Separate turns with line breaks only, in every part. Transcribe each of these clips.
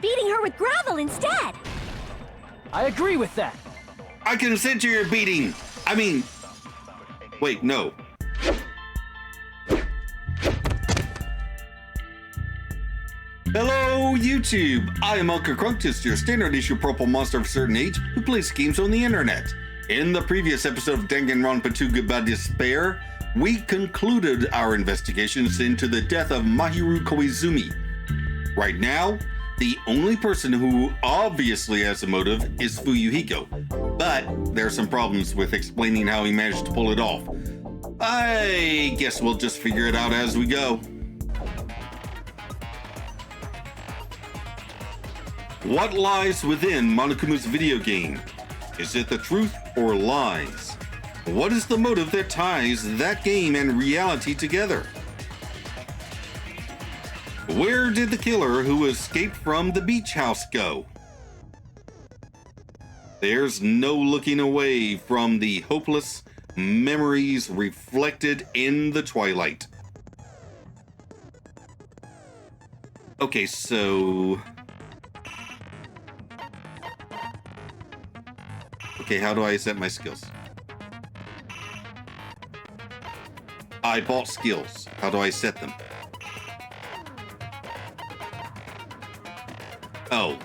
beating her with gravel instead.
I agree with that.
I consent to your beating. Wait, no. Hello, YouTube! I am Unca Crunk, just your standard issue purple monster of a certain age who plays games on the internet. In the previous episode of Danganronpa 2 Goodbye Despair, we concluded our investigations into the death of Mahiru Koizumi. Right now, the only person who obviously has a motive is Fuyuhiko, but there are some problems with explaining how he managed to pull it off. I guess we'll just figure it out as we go. What lies within Monokuma's video game? Is it the truth or lies? What is the motive that ties that game and reality together? Where did the killer who escaped from the beach house go? There's no looking away from the hopeless memories reflected in the twilight. Okay, so... Okay, how do I set my skills? I bought skills. How do I set them? Oh.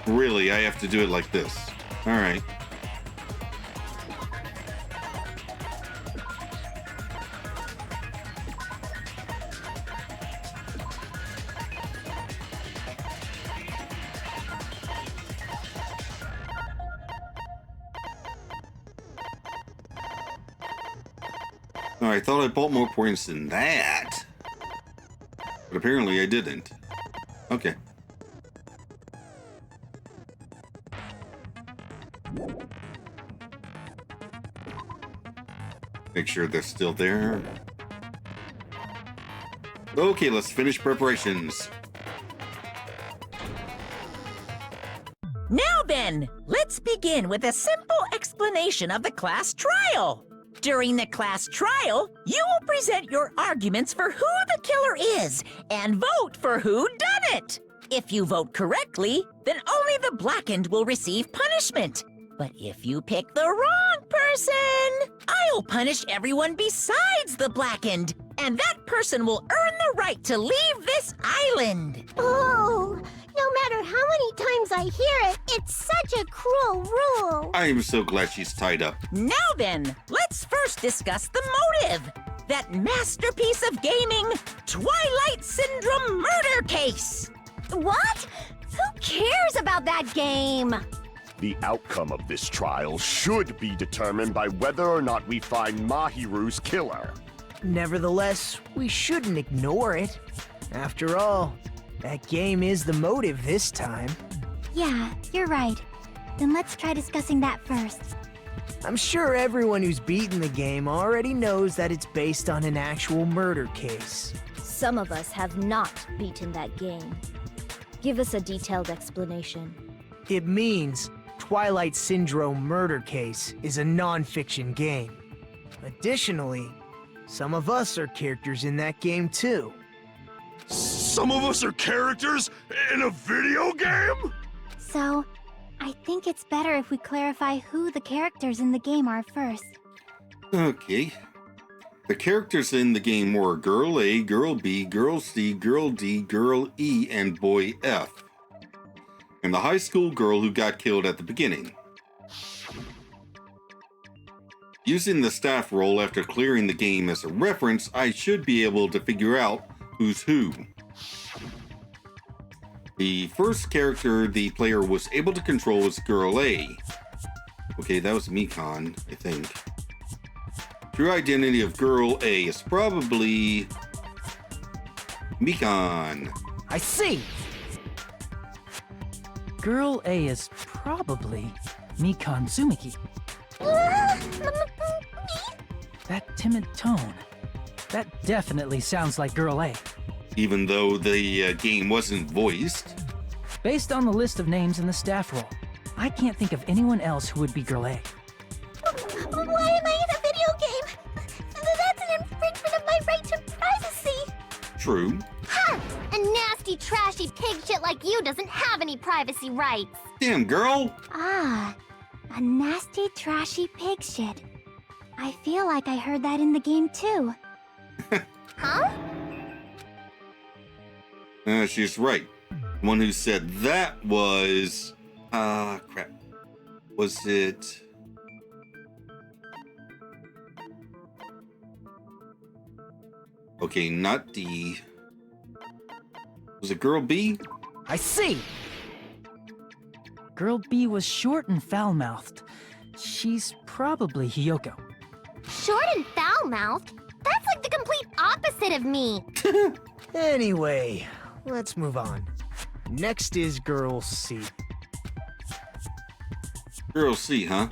Really, I have to do it like this. All right. Oh, I thought I bought more points than that. But apparently I didn't. Okay. Make sure they're still there. Okay, let's finish preparations.
Now then, let's begin with a simple explanation of the class trial. During the class trial, you will present your arguments for who the killer is and vote for who done it. If you vote correctly, then only the blackened will receive punishment. But if you pick the wrong person, I'll punish everyone besides the blackened, and that person will earn the right to leave this island.
Oh, no matter how many times I hear it, it's such a cruel rule.
I am so glad she's tied up.
Now then, let's first discuss the motive. That masterpiece of gaming, Twilight Syndrome murder case.
What? Who cares about that game?
The outcome of this trial should be determined by whether or not we find Mahiru's killer.
Nevertheless, we shouldn't ignore it. After all, that game is the motive this time.
Yeah, you're right. Then let's try discussing that first.
I'm sure everyone who's beaten the game already knows that it's based on an actual murder case.
Some of us have not beaten that game. Give us a detailed explanation.
It means Twilight Syndrome Murder Case is a non-fiction game. Additionally, some of us are characters in that game too.
Some of us are characters in a video game?
So, I think it's better if we clarify who the characters in the game are first.
Okay. The characters in the game were Girl A, Girl B, Girl C, Girl D, Girl E, and Boy F. And the high school girl who got killed at the beginning. Using the staff roll after clearing the game as a reference, I should be able to figure out who's who. The first character the player was able to control was Girl A. Okay, that was Mikan, I think. True identity of Girl A is probably Mikan.
I see! Girl A is probably Mikan Tsumiki. That timid tone. That definitely sounds like Girl A.
Even though the game wasn't voiced.
Based on the list of names in the staff roll, I can't think of anyone else who would be Girl A.
Why am I in a video game? That's an infringement of my right to privacy.
true.
Ha! A nasty, trashy pig shit like you doesn't have any privacy rights.
Damn, girl!
Ah, a nasty, trashy pig shit. I feel like I heard that in the game too. Huh?
She's right. The one who said that was... crap. Was it... Okay, not D. Was it girl B?
I see! Girl B was short and foul-mouthed. She's probably Hiyoko.
Short and foul-mouthed? That's like the complete opposite of me.
Anyway, let's move on. Next is Girl C.
Girl C, huh?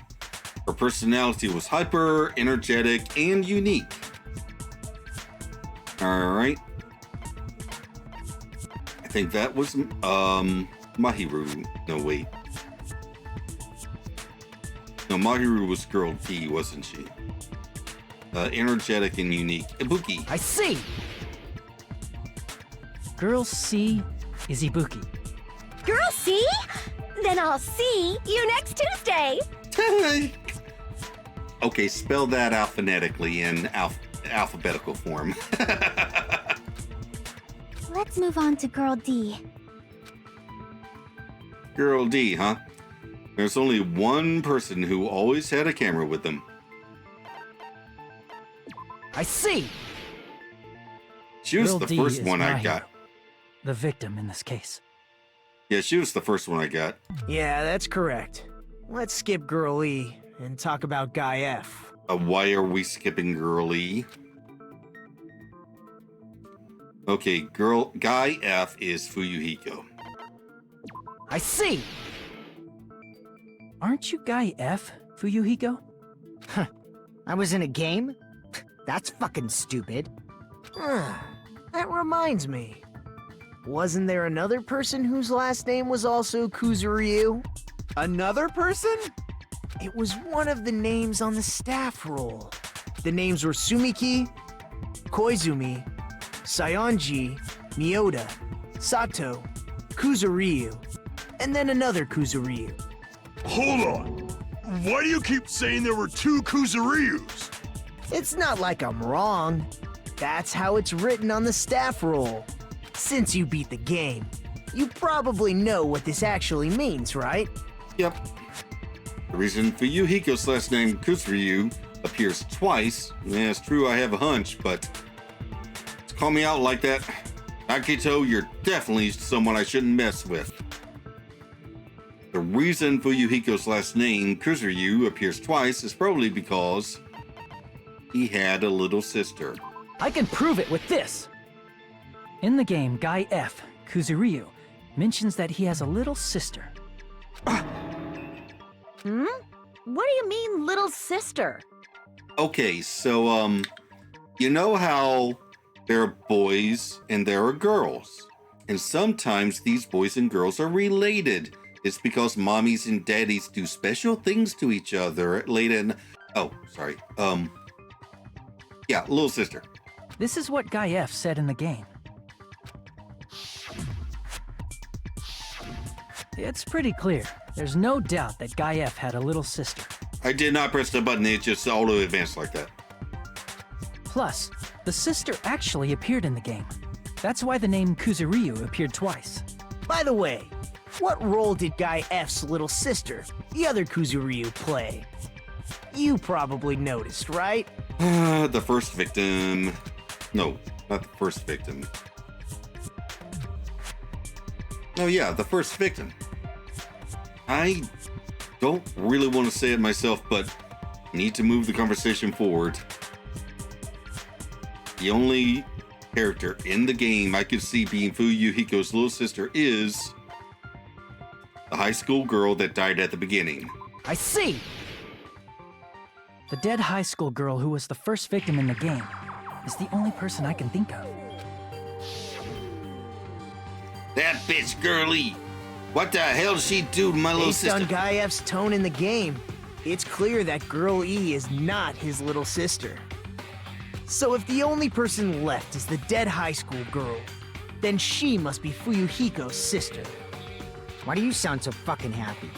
Her personality was hyper, energetic, and unique. Alright. I think that was, Mahiru. No, wait. No, Mahiru was Girl D, wasn't she? Energetic and unique. Ibuki.
I see! Girl C is Ibuki.
Girl, see? Then I'll see you next Tuesday.
Okay, spell that out phonetically in alphabetical form.
Let's move on to Girl D.
Girl D, huh? There's only one person who always had a camera with them.
I see!
She was
Girl
the
D
first
is
one
my
I
hero,
got.
the victim in this case.
Yeah, she was the first one I got.
Yeah, that's correct. Let's skip Girl E and talk about Guy F.
Why are we skipping Girl E? Okay, Guy F is Fuyuhiko.
I see! Aren't you Guy F, Fuyuhiko?
I was in a game? That's fucking stupid.
That reminds me. Wasn't there another person whose last name was also Kuzuryu?
Another person?
It was one of the names on the staff roll. The names were Sumiki, Koizumi, Sayonji, Miyoda, Sato, Kuzuryu, and then another Kuzuryu.
Hold on. Why do you keep saying there were two Kuzuryus?
It's not like I'm wrong. That's how it's written on the staff roll. Since you beat the game, you probably know what this actually means, right?
Yep. The reason Fuyuhiko's last name Kuzuryu appears twice, yeah, it's true I have a hunch, but to call me out like that, Akito, you're definitely someone I shouldn't mess with. The reason Fuyuhiko's last name Kuzuryu appears twice is probably because he had a little sister.
I can prove it with this! In the game, Guy F, Kuzuryu, mentions that he has a little sister.
What do you mean, little sister?
Okay, so, you know how there are boys and there are girls, and sometimes these boys and girls are related. It's because mommies and daddies do special things to each other late in... Oh, sorry. Yeah, little sister.
This is what Guy F said in the game. It's pretty clear. There's no doubt that Guy F had a little sister.
I did not press the button, it just auto-advanced like that.
Plus, the sister actually appeared in the game. That's why the name Kuzuryu appeared twice.
By the way, what role did Guy F's little sister, the other Kuzuryu, play? You probably noticed, right?
The first victim... No, not the first victim. Oh yeah, the first victim. I don't really want to say it myself, but need to move the conversation forward. The only character in the game I could see being Fuyuhiko's little sister is the high school girl that died at the beginning.
I see! The dead high school girl who was the first victim in the game is the only person I can think of.
That bitch Girly! What the hell did she do to my little
Based
sister?
on Guy F's tone in the game, it's clear that Girl E is not his little sister. So if the only person left is the dead high school girl, then she must be Fuyuhiko's sister.
Why do you sound so fucking happy?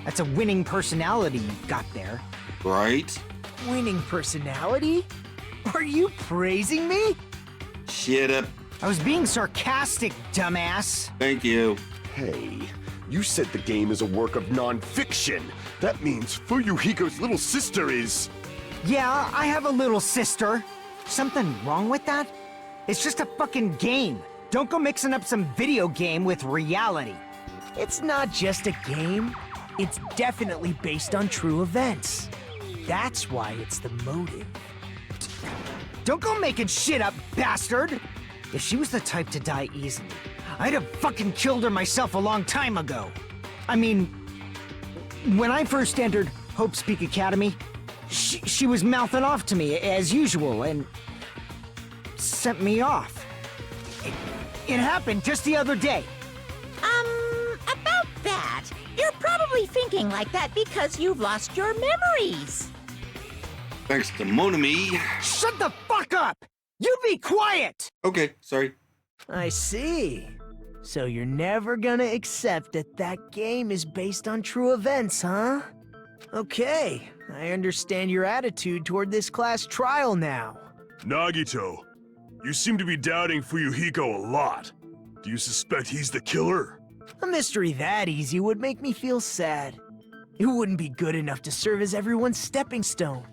That's a winning personality you've got there.
Right?
Winning personality? Are you praising me?
Shut up.
I was being sarcastic, dumbass.
Thank you.
Hey, you said the game is a work of non-fiction. That means Fuyuhiko's little sister is...
Yeah, I have a little sister. Something wrong with that? It's just a fucking game. Don't go mixing up some video game with reality.
It's not just a game. It's definitely based on true events. That's why it's the motive.
Don't go making shit up, bastard! If she was the type to die easily, I'd have fucking killed her myself a long time ago. I mean, when I first entered Hope's Peak Academy, she was mouthing off to me as usual and sent me off. It happened just the other day.
About that, you're probably thinking like that because you've lost your memories.
Thanks to Monami.
Shut the fuck up! You be quiet!
Okay, sorry.
I see. So you're never gonna accept that that game is based on true events, huh? Okay, I understand your attitude toward this class trial now.
Nagito, you seem to be doubting Fuyuhiko a lot. Do you suspect he's the killer?
A mystery that easy would make me feel sad. It wouldn't be good enough to serve as everyone's stepping stone.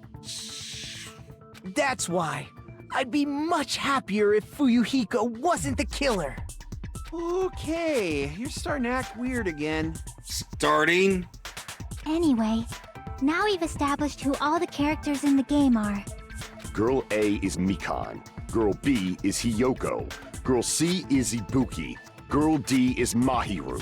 That's why I'd be much happier if Fuyuhiko wasn't the killer.
Okay, you're starting to act weird again.
Starting?
Anyway, now we've established who all the characters in the game are.
Girl A is Mikan. Girl B is Hiyoko. Girl C is Ibuki. Girl D is Mahiru.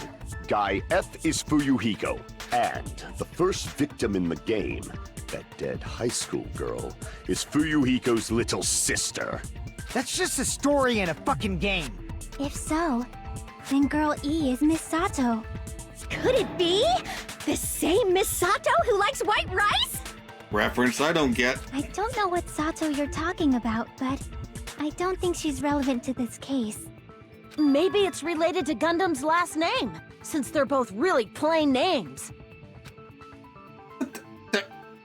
Guy F is Fuyuhiko. And the first victim in the game, that dead high school girl, is Fuyuhiko's little sister.
That's just a story in a fucking game.
If so, then Girl E is Miss Sato.
Could it be? The same Miss Sato who likes white rice?
Reference I don't get.
I don't know what Sato you're talking about, but I don't think she's relevant to this case.
Maybe it's related to Gundam's last name, since they're both really plain names.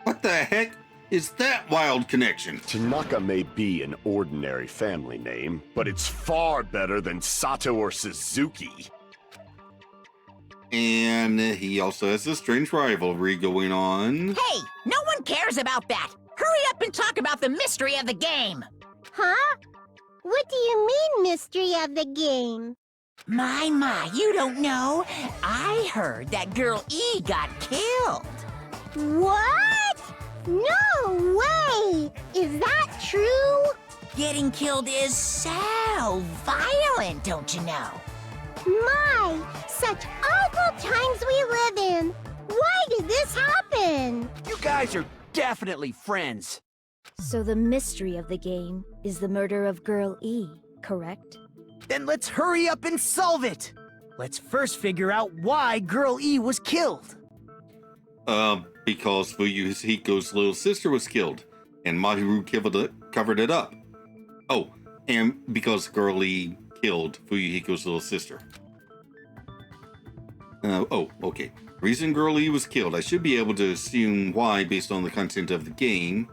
What the heck is that wild connection?
Tanaka may be an ordinary family name, but it's far better than Sato or Suzuki.
And he also has a strange rivalry going on.
Hey, no one cares about that. Hurry up and talk about the mystery of the game.
Huh? What do you mean, mystery of the game?
My, you don't know. I heard that Girl E got killed.
What? No way! Is that true?
Getting killed is so violent, don't you know?
My, such awful times we live in. Why did this happen?
You guys are definitely friends.
So the mystery of the game is the murder of Girl E, correct?
Then let's hurry up and solve it! Let's first figure out why Girl E was killed.
Because Fuyuhiko's little sister was killed, and Mahiru covered it up. Oh, and because Girl E killed Fuyuhiko's little sister. Okay. Reason Girl E was killed. I should be able to assume why based on the content of the game.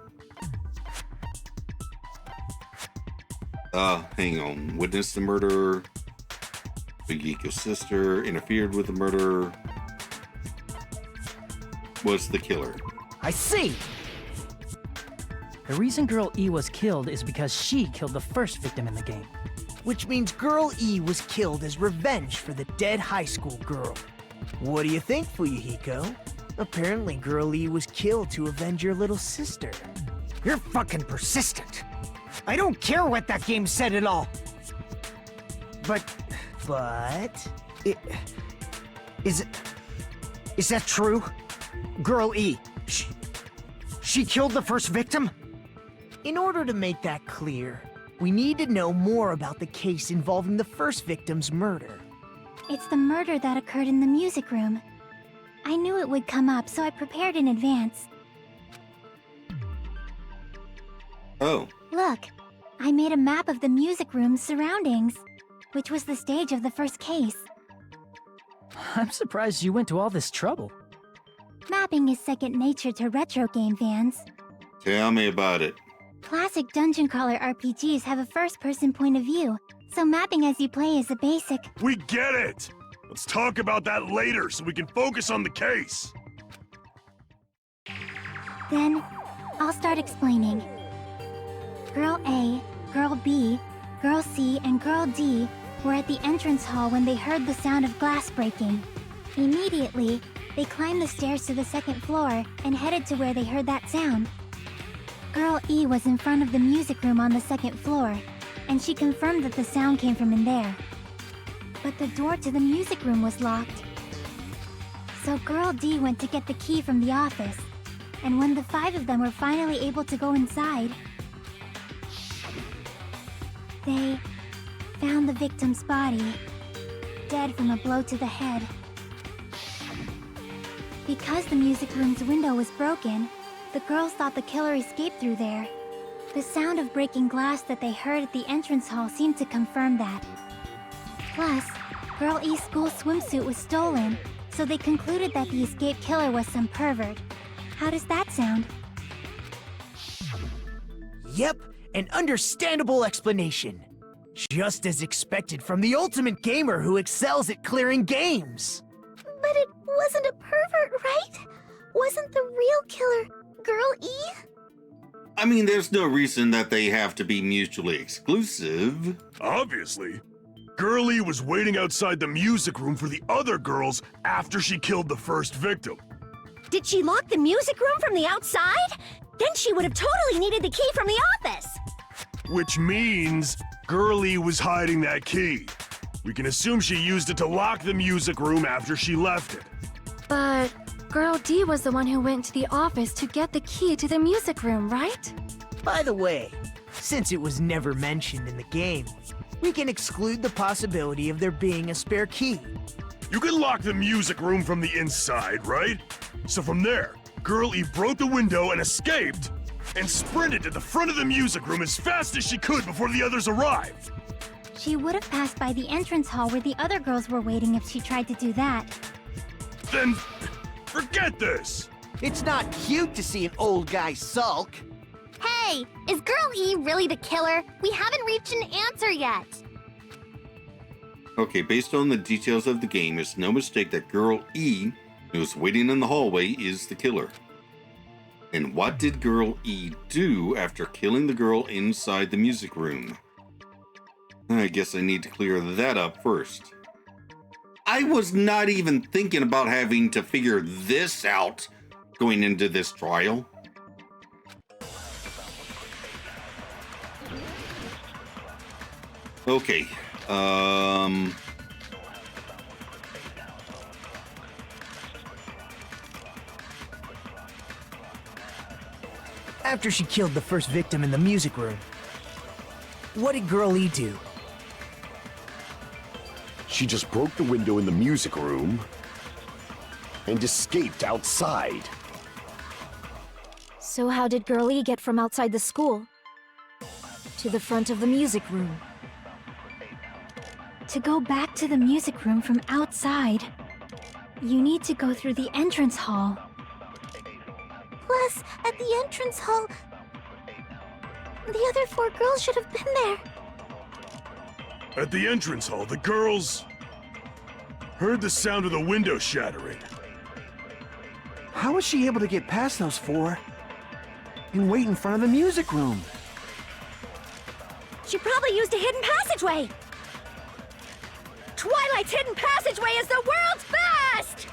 Hang on. Witnessed the murder. Fuyuhiko's sister interfered with the murder. Was the killer.
I see!
The reason Girl E was killed is because she killed the first victim in the game.
Which means Girl E was killed as revenge for the dead high school girl. What do you think, Fuyuhiko? Apparently Girl E was killed to avenge your little sister.
You're fucking persistent. I don't care what that game said at all. But is that true? Girl E, she killed the first victim?
In order to make that clear, we need to know more about the case involving the first victim's murder.
It's the murder that occurred in the music room. I knew it would come up, so I prepared in advance.
Oh,
Look, I made a map of the music room's surroundings, which was the stage of the first case.
I'm surprised you went to all this trouble.
Mapping is second nature to retro game fans.
Tell me about it.
Classic dungeon crawler RPGs have a first-person point of view, so mapping as you play is a basic.
We get it! Let's talk about that later so we can focus on the case.
Then, I'll start explaining. Girl A, Girl B, Girl C, and Girl D were at the entrance hall when they heard the sound of glass breaking. Immediately, they climbed the stairs to the second floor and headed to where they heard that sound. Girl E was in front of the music room on the second floor, and she confirmed that the sound came from in there. But the door to the music room was locked. So Girl D went to get the key from the office, and when the 5 of them were finally able to go inside, they found the victim's body, dead from a blow to the head. Because the music room's window was broken, the girls thought the killer escaped through there. The sound of breaking glass that they heard at the entrance hall seemed to confirm that. Plus, Girl E's school swimsuit was stolen, so they concluded that the escaped killer was some pervert. How does that sound?
Yep, an understandable explanation. Just as expected from the ultimate gamer who excels at clearing games.
But it wasn't a pervert, right? Wasn't the real killer Girl E?
I mean, there's no reason that they have to be mutually exclusive.
Obviously. Girlie was waiting outside the music room for the other girls after she killed the first victim.
Did she lock the music room from the outside? Then she would have totally needed the key from the office.
Which means Girlie was hiding that key. We can assume she used it to lock the music room after she left it.
But Girl D was the one who went to the office to get the key to the music room, right?
By the way, since it was never mentioned in the game, we can exclude the possibility of there being a spare key.
You can lock the music room from the inside, right? So from there, Girl E broke the window and escaped, and sprinted to the front of the music room as fast as she could before the others arrived.
She would have passed by the entrance hall where the other girls were waiting if she tried to do that.
Then, forget this!
It's not cute to see an old guy sulk.
Hey, is Girl E really the killer? We haven't reached an answer yet.
Okay, based on the details of the game, it's no mistake that Girl E, who was waiting in the hallway, is the killer. And what did Girl E do after killing the girl inside the music room? I guess I need to clear that up first. I was not even thinking about having to figure this out going into this trial. Okay,
After she killed the first victim in the music room, what did Girl E do?
She just broke the window in the music room and escaped outside.
So how did Girl E get from outside the school to the front of the music room?
To go back to the music room from outside, you need to go through the entrance hall. Plus, at the entrance hall, the other 4 girls should have been there.
At the entrance hall, the girls heard the sound of the window shattering.
How was she able to get past those 4 and wait in front of the music room?
She probably used a hidden passageway. Twilight's hidden passageway is the world's best!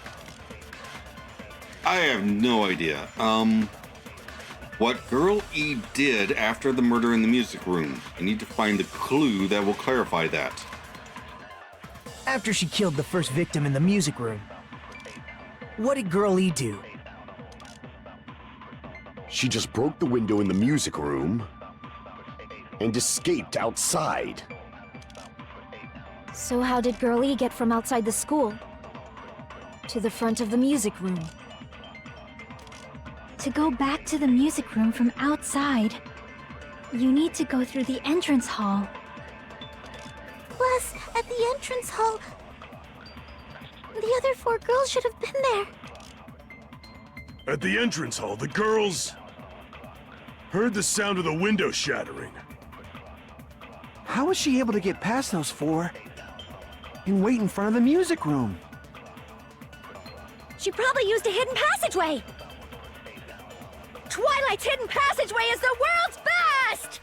I have no idea. What Girl E did after the murder in the music room. I need to find the clue that will clarify that.
After she killed the first victim in the music room, what did Girl E do?
She just broke the window in the music room and escaped outside.
So how did Girl E get from outside the school to the front of the music room?
To go back to the music room from outside, you need to go through the entrance hall. Plus, at the entrance hall, the other 4 girls should have been there.
At the entrance hall, the girls heard the sound of the window shattering.
How was she able to get past those 4 and wait in front of the music room?
She probably used a hidden passageway! Twilight's hidden passageway is the world's best!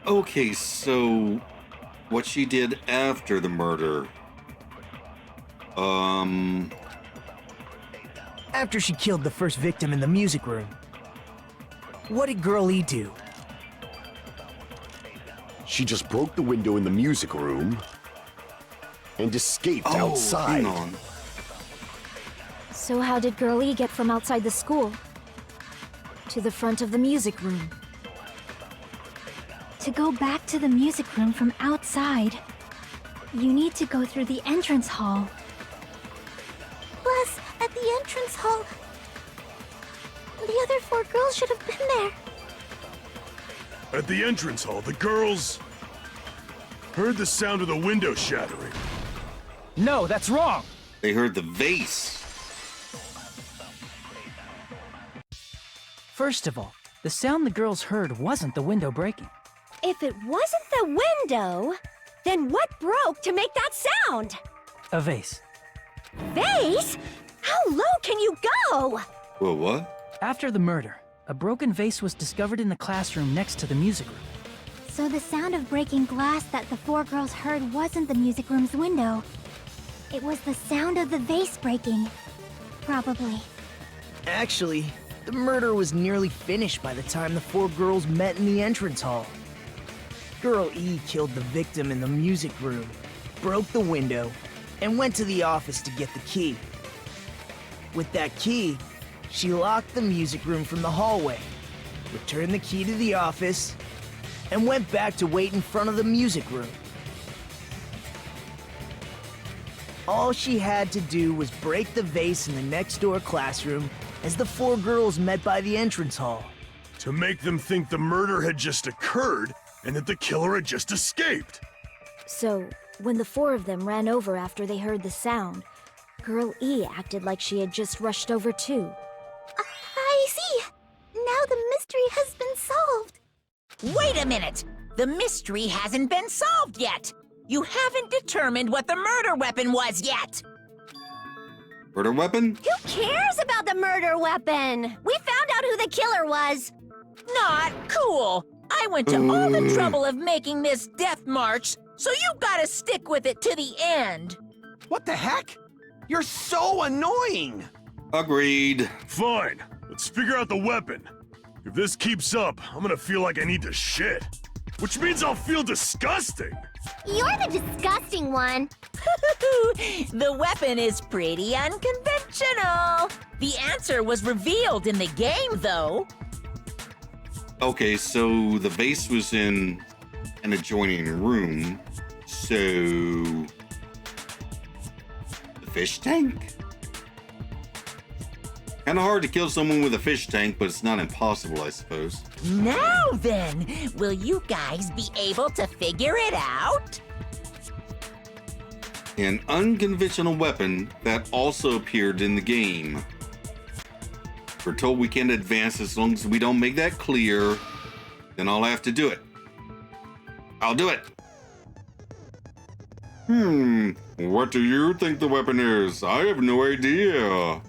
Okay, so what she did after the murder.
After she killed the first victim in the music room, what did Girl E do?
She just broke the window in the music room and escaped outside.
Hang on.
So how did Girl E get from outside the school to the front of the music room?
To go back to the music room from outside, you need to go through the entrance hall. Plus, at the entrance hall, the other 4 girls should have been there.
At the entrance hall, the girls heard the sound of the window shattering.
No, that's wrong!
They heard the vase.
First of all, the sound the girls heard wasn't the window breaking.
If it wasn't the window, then what broke to make that sound?
A vase.
Vase? How low can you go?
Well, what?
After the murder, a broken vase was discovered in the classroom next to the music room.
So the sound of breaking glass that the 4 girls heard wasn't the music room's window. It was the sound of the vase breaking. Probably.
Actually, the murder was nearly finished by the time the 4 girls met in the entrance hall. Girl E killed the victim in the music room, broke the window, and went to the office to get the key. With that key, she locked the music room from the hallway, returned the key to the office, and went back to wait in front of the music room. All she had to do was break the vase in the next door classroom as the 4 girls met by the entrance hall.
To make them think the murder had just occurred and that the killer had just escaped.
So, when the 4 of them ran over after they heard the sound, Girl E acted like she had just rushed over too.
I see. Now the mystery has been solved.
Wait a minute! The mystery hasn't been solved yet! You haven't determined what the murder weapon was yet!
Murder weapon?
Who cares about the murder weapon? We found out who the killer was.
Not cool! I went to all the trouble of making this death march, so you gotta stick with it to the end!
What the heck? You're so annoying!
Agreed.
Fine, let's figure out the weapon. If this keeps up, I'm gonna feel like I need to shit. Which means I'll feel disgusting!
You're the disgusting one.
The weapon is pretty unconventional! The answer was revealed in the game, though.
Okay, so the vase was in an adjoining room, so... the fish tank? Kinda hard to kill someone with a fish tank, but it's not impossible, I suppose.
Now then, will you guys be able to figure it out?
An unconventional weapon that also appeared in the game. We're told we can't advance as long as we don't make that clear. Then I'll have to do it. I'll do it. What do you think the weapon is? I have no idea.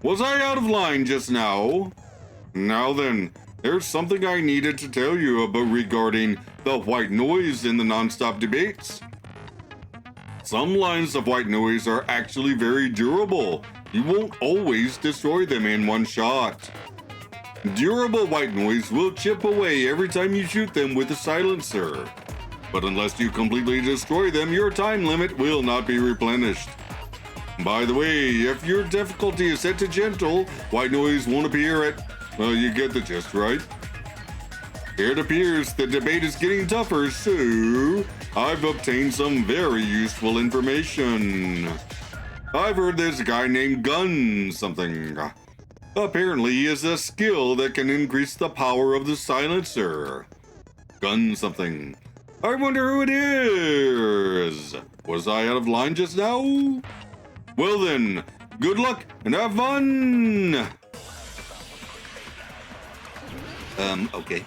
Was I out of line just now? Now then, there's something I needed to tell you about regarding the white noise in the non-stop debates. Some lines of white noise are actually very durable. You won't always destroy them in one shot. Durable white noise will chip away every time you shoot them with a silencer. But unless you completely destroy them, your time limit will not be replenished. By the way, if your difficulty is set to gentle, white noise won't appear at... well, you get the gist, right? It appears the debate is getting tougher, so I've obtained some very useful information. I've heard there's a guy named Gun something. Apparently, he has a skill that can increase the power of the silencer. Gun something. I wonder who it is. Was I out of line just now? Well then, good luck and have fun! Okay.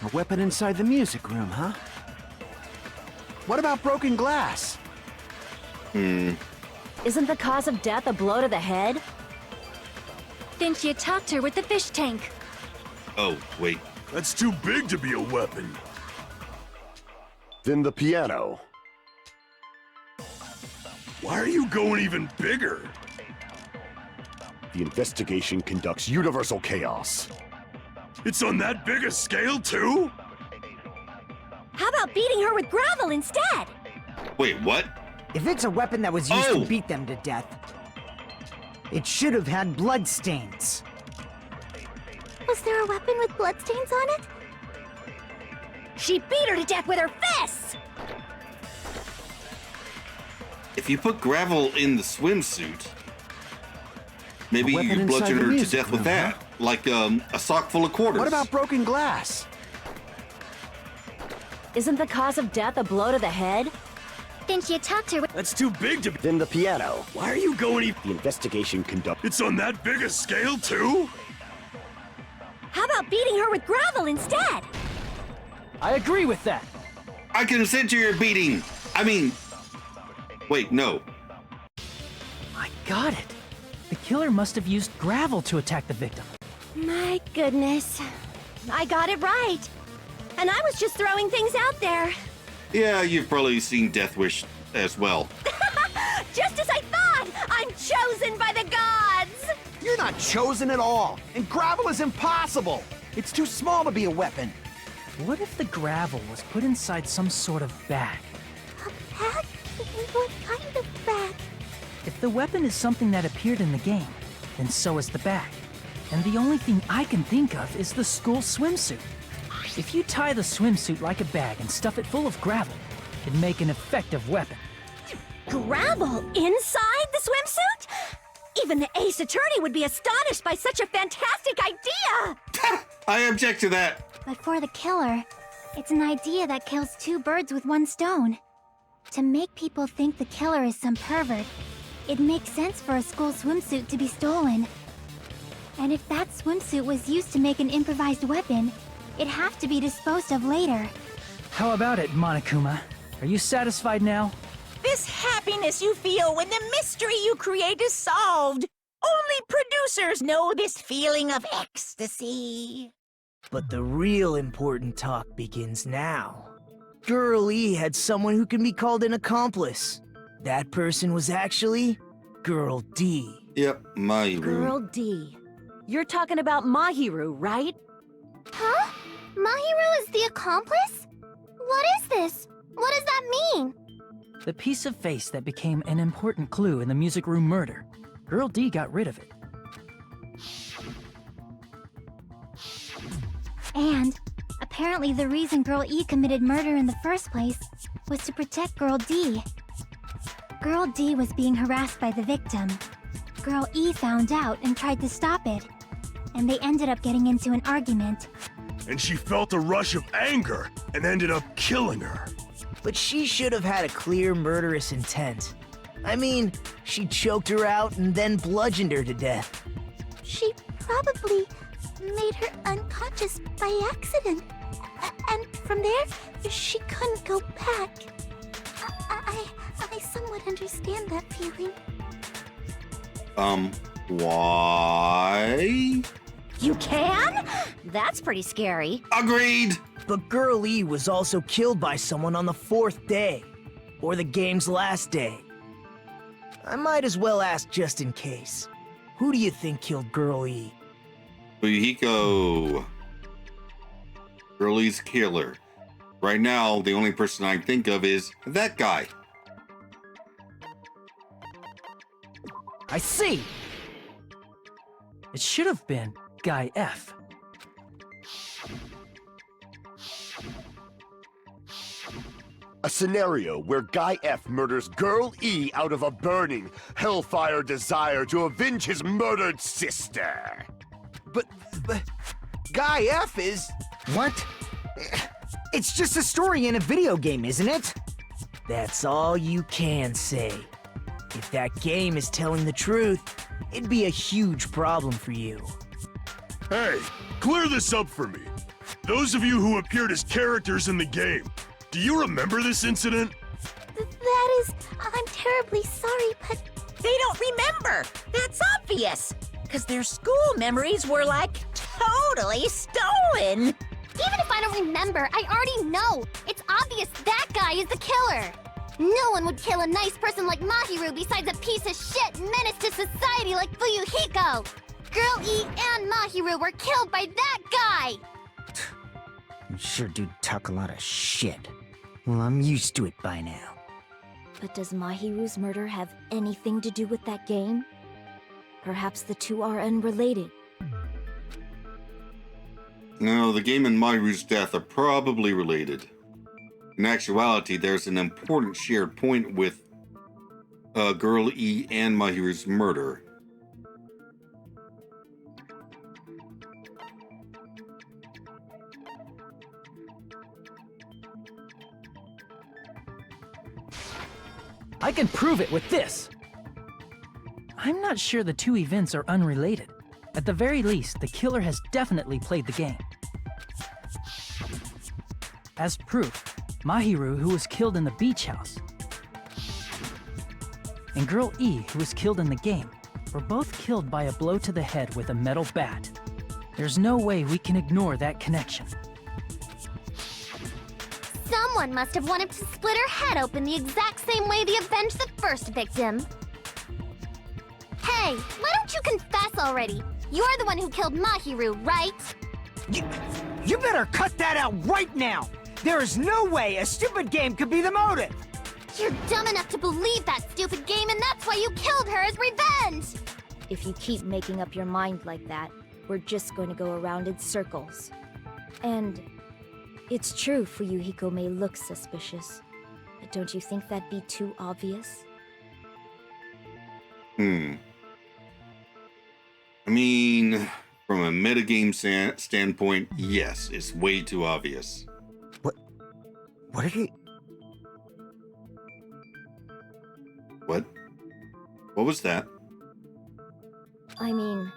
A weapon inside the music room, huh? What about broken glass?
Isn't the cause of death a blow to the head?
Then she attacked her with the fish tank.
Oh, wait.
That's too big to be a weapon.
Then the piano.
Why are you going even bigger?
The investigation conducts universal chaos.
It's on that big a scale, too?
How about beating her with gravel instead?
Wait, what?
If it's a weapon that was used
Oh!
to beat them to death, it should have had bloodstains.
Was there a weapon with bloodstains on it?
She beat her to death with her fists!
If you put gravel in the swimsuit, maybe
A weapon
you
inside
bludgeon
the
her to
music
death with
room,
that.
huh?
Like a sock full of quarters.
What about broken glass?
Isn't the cause of death a blow to the head?
Then she attacked her with.
That's too big to be.
Then the piano.
Why are you going even?
The investigation conducts.
It's on that big a scale, too?
How about beating her with gravel instead?
I agree with that.
I consent to your beating. I mean, wait, no.
I got it. The killer must have used gravel to attack the victim.
My goodness. I got it right. And I was just throwing things out there.
Yeah, you've probably seen Death Wish as well.
Just as I thought! I'm chosen by the gods!
You're not chosen at all, and gravel is impossible. It's too small to be a weapon.
What if the gravel was put inside some sort of bag?
A bag? What kind of bag?
If the weapon is something that appeared in the game, then so is the bag. And the only thing I can think of is the school swimsuit. If you tie the swimsuit like a bag and stuff it full of gravel, it'd make an effective weapon.
Gravel inside the swimsuit? Even the ace attorney would be astonished by such a fantastic idea!
I object to that.
But for the killer, it's an idea that kills two birds with one stone. To make people think the killer is some pervert, it makes sense for a school swimsuit to be stolen. And if that swimsuit was used to make an improvised weapon, it'd have to be disposed of later.
How about it, Monokuma? Are you satisfied now?
This happiness you feel when the mystery you create is solved. Only producers know this feeling of ecstasy.
But the real important talk begins now. Girl E had someone who can be called an accomplice. That person was actually Girl D.
Yep, my
Girl D. You're talking about Mahiru, right?
Huh? Mahiru is the accomplice? What is this? What does that mean?
The piece of face that became an important clue in the music room murder. Girl D got rid of it.
And apparently the reason Girl E committed murder in the first place was to protect Girl D. Girl D was being harassed by the victim. Girl E found out and tried to stop it. And they ended up getting into an argument.
And she felt a rush of anger and ended up killing her.
But she should have had a clear murderous intent. I mean, she choked her out and then bludgeoned her to death.
She probably made her unconscious by accident. And from there, she couldn't go back. I somewhat understand that feeling.
Why?
You can? That's pretty scary.
Agreed!
But Girl E was also killed by someone on the 4th day, or the game's last day. I might as well ask just in case. Who do you think killed Girl E?
Fuyuhiko. Girlie's killer. Right now, the only person I can think of is that guy.
I see! It should have been Guy F.
A scenario where Guy F murders Girl E out of a burning, hellfire desire to avenge his murdered sister.
But Guy F is...
What? It's just a story in a video game, isn't it?
That's all you can say. If that game is telling the truth, it'd be a huge problem for you.
Hey, clear this up for me. Those of you who appeared as characters in the game, do you remember this incident?
I'm terribly sorry, but...
They don't remember. That's obvious. Because their school memories were, like, totally stolen.
Even if I don't remember, I already know. It's obvious that guy is the killer. No one would kill a nice person like Mahiru besides a piece of shit menace to society like Fuyuhiko. Girl E and Mahiru were killed by that guy.
You sure do talk a lot of shit. Well, I'm used to it by now.
But does Mahiru's murder have anything to do with that game? Perhaps the two are unrelated.
No, the game and Mahiru's death are probably related. In actuality, there's an important shared point with Girl E and Mahiru's murder.
I can prove it with this. I'm not sure the two events are unrelated. At the very least, the killer has definitely played the game. As proof, Mahiru, who was killed in the beach house, and Girl E, who was killed in the game, were both killed by a blow to the head with a metal bat. There's no way we can ignore that connection.
Someone must have wanted to split her head open the exact same way they avenged the first victim. Hey, why don't you confess already? You're the one who killed Mahiru, right?
You better cut that out right now! There is no way a stupid game could be the motive!
You're dumb enough to believe that stupid game, and that's why you killed her as revenge!
If you keep making up your mind like that, we're just going to go around in circles. And it's true Fuyuhiko may look suspicious, but don't you think that'd be too obvious?
I mean, from a metagame standpoint, yes, it's way too obvious.
What did he...
What? What was that?
I mean,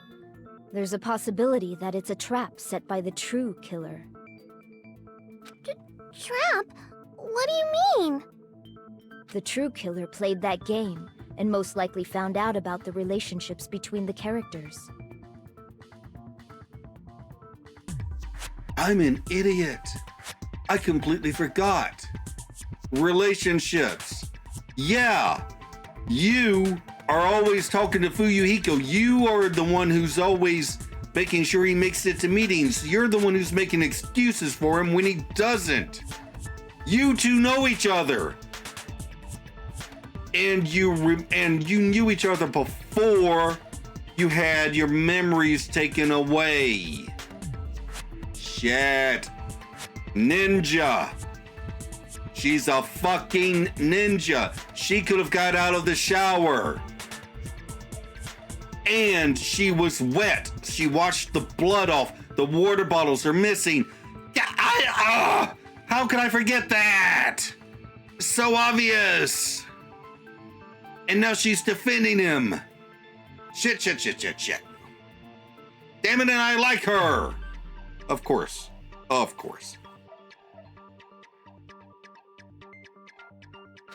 there's a possibility that it's a trap set by the true killer.
Trap? What do you mean?
The true killer played that game, and most likely found out about the relationships between the characters.
I'm an idiot. I completely forgot. Relationships. Yeah. You are always talking to Fuyuhiko. You are the one who's always making sure he makes it to meetings. You're the one who's making excuses for him when he doesn't. You two know each other. And you knew each other before you had your memories taken away. Shit. Ninja. She's a fucking ninja. She could have got out of the shower. And she was wet. She washed the blood off. The water bottles are missing. How could I forget that? So obvious. And now she's defending him. Shit. Damn it, and I like her. Of course.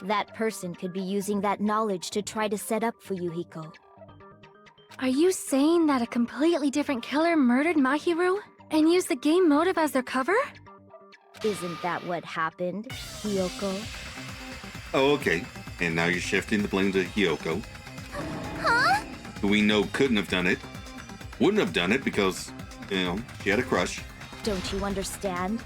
That person could be using that knowledge to try to set up Fuyuhiko.
Are you saying that a completely different killer murdered Mahiru and used the game motive as their cover?
Isn't that what happened, Hiyoko?
Oh, okay. And now you're shifting the blame to Hiyoko.
Huh?
Who we know couldn't have done it. Wouldn't have done it because, she had a crush.
Don't you understand?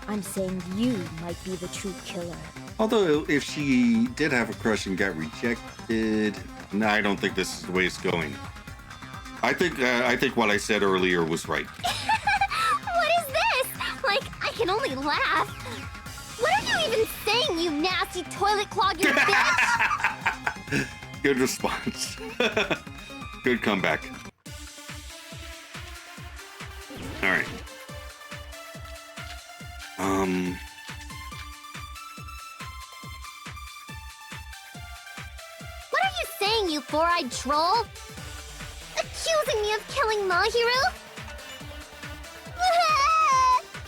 I'm saying you might be the true killer.
Although, if she did have a crush and got rejected, no, I don't think this is the way it's going. I think what I said earlier was right.
What is this? Like, I can only laugh. What are you even saying, you nasty toilet clogger bitch?
Good response. Good comeback. All right.
What are you saying, you four-eyed troll? Accusing me of killing Mahiru?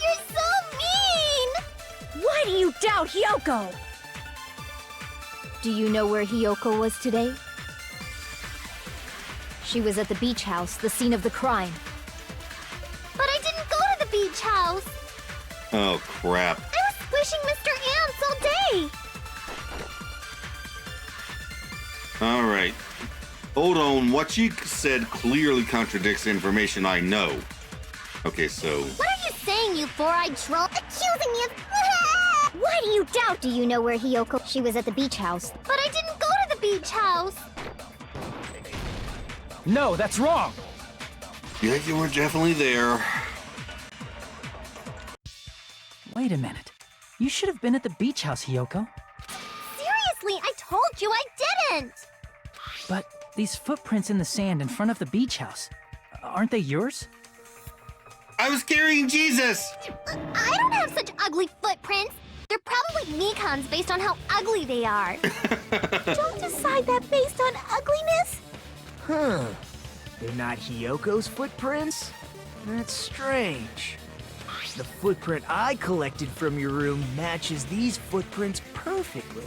You're so mean!
Why do you doubt Hyoko? Do you know where Hyoko was today? She was at the beach house, the scene of the crime.
But I didn't go to the beach house.
Oh, crap.
I was squishing Mr. Ants all day.
All right. Hold on. What you said clearly contradicts information I know. Okay, so...
What are you saying, you four-eyed troll? Accusing me of...
Why do you doubt? Do you know where Hyoko? She was at the beach house.
But I didn't go to the beach house.
No, that's wrong!
Yeah, you were definitely there.
Wait a minute. You should have been at the beach house, Hyoko.
Seriously, I told you I didn't.
But these footprints in the sand in front of the beach house, aren't they yours?
I was carrying Jesus!
I don't have such ugly footprints. They're probably Mikan's based on how ugly they are. Don't decide that based on ugliness.
Huh. They're not Hyoko's footprints? That's strange. The footprint I collected from your room matches these footprints perfectly.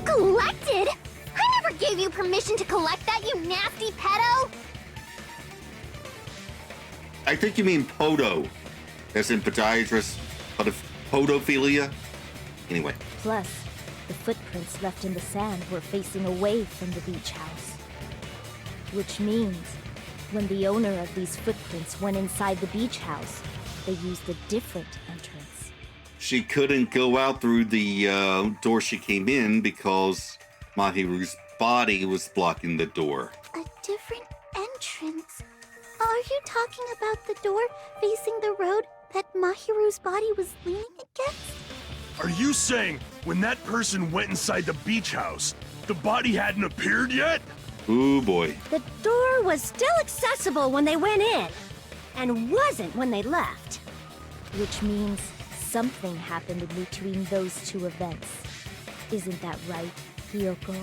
Collected? I never gave you permission to collect that, you nasty pedo!
I think you mean podo, as in podiatrist, but of podophilia. Anyway.
Plus, the footprints left in the sand were facing away from the beach house. Which means, when the owner of these footprints went inside the beach house, they used a different entrance.
She couldn't go out through the door she came in because Mahiru's body was blocking the door.
A different entrance? Are you talking about the door facing the road that Mahiru's body was leaning against?
Are you saying when that person went inside the beach house, the body hadn't appeared yet?
Ooh, boy.
The door was still accessible when they went in, and wasn't when they left. Which means something happened in between those two events. Isn't that right, Hyoko?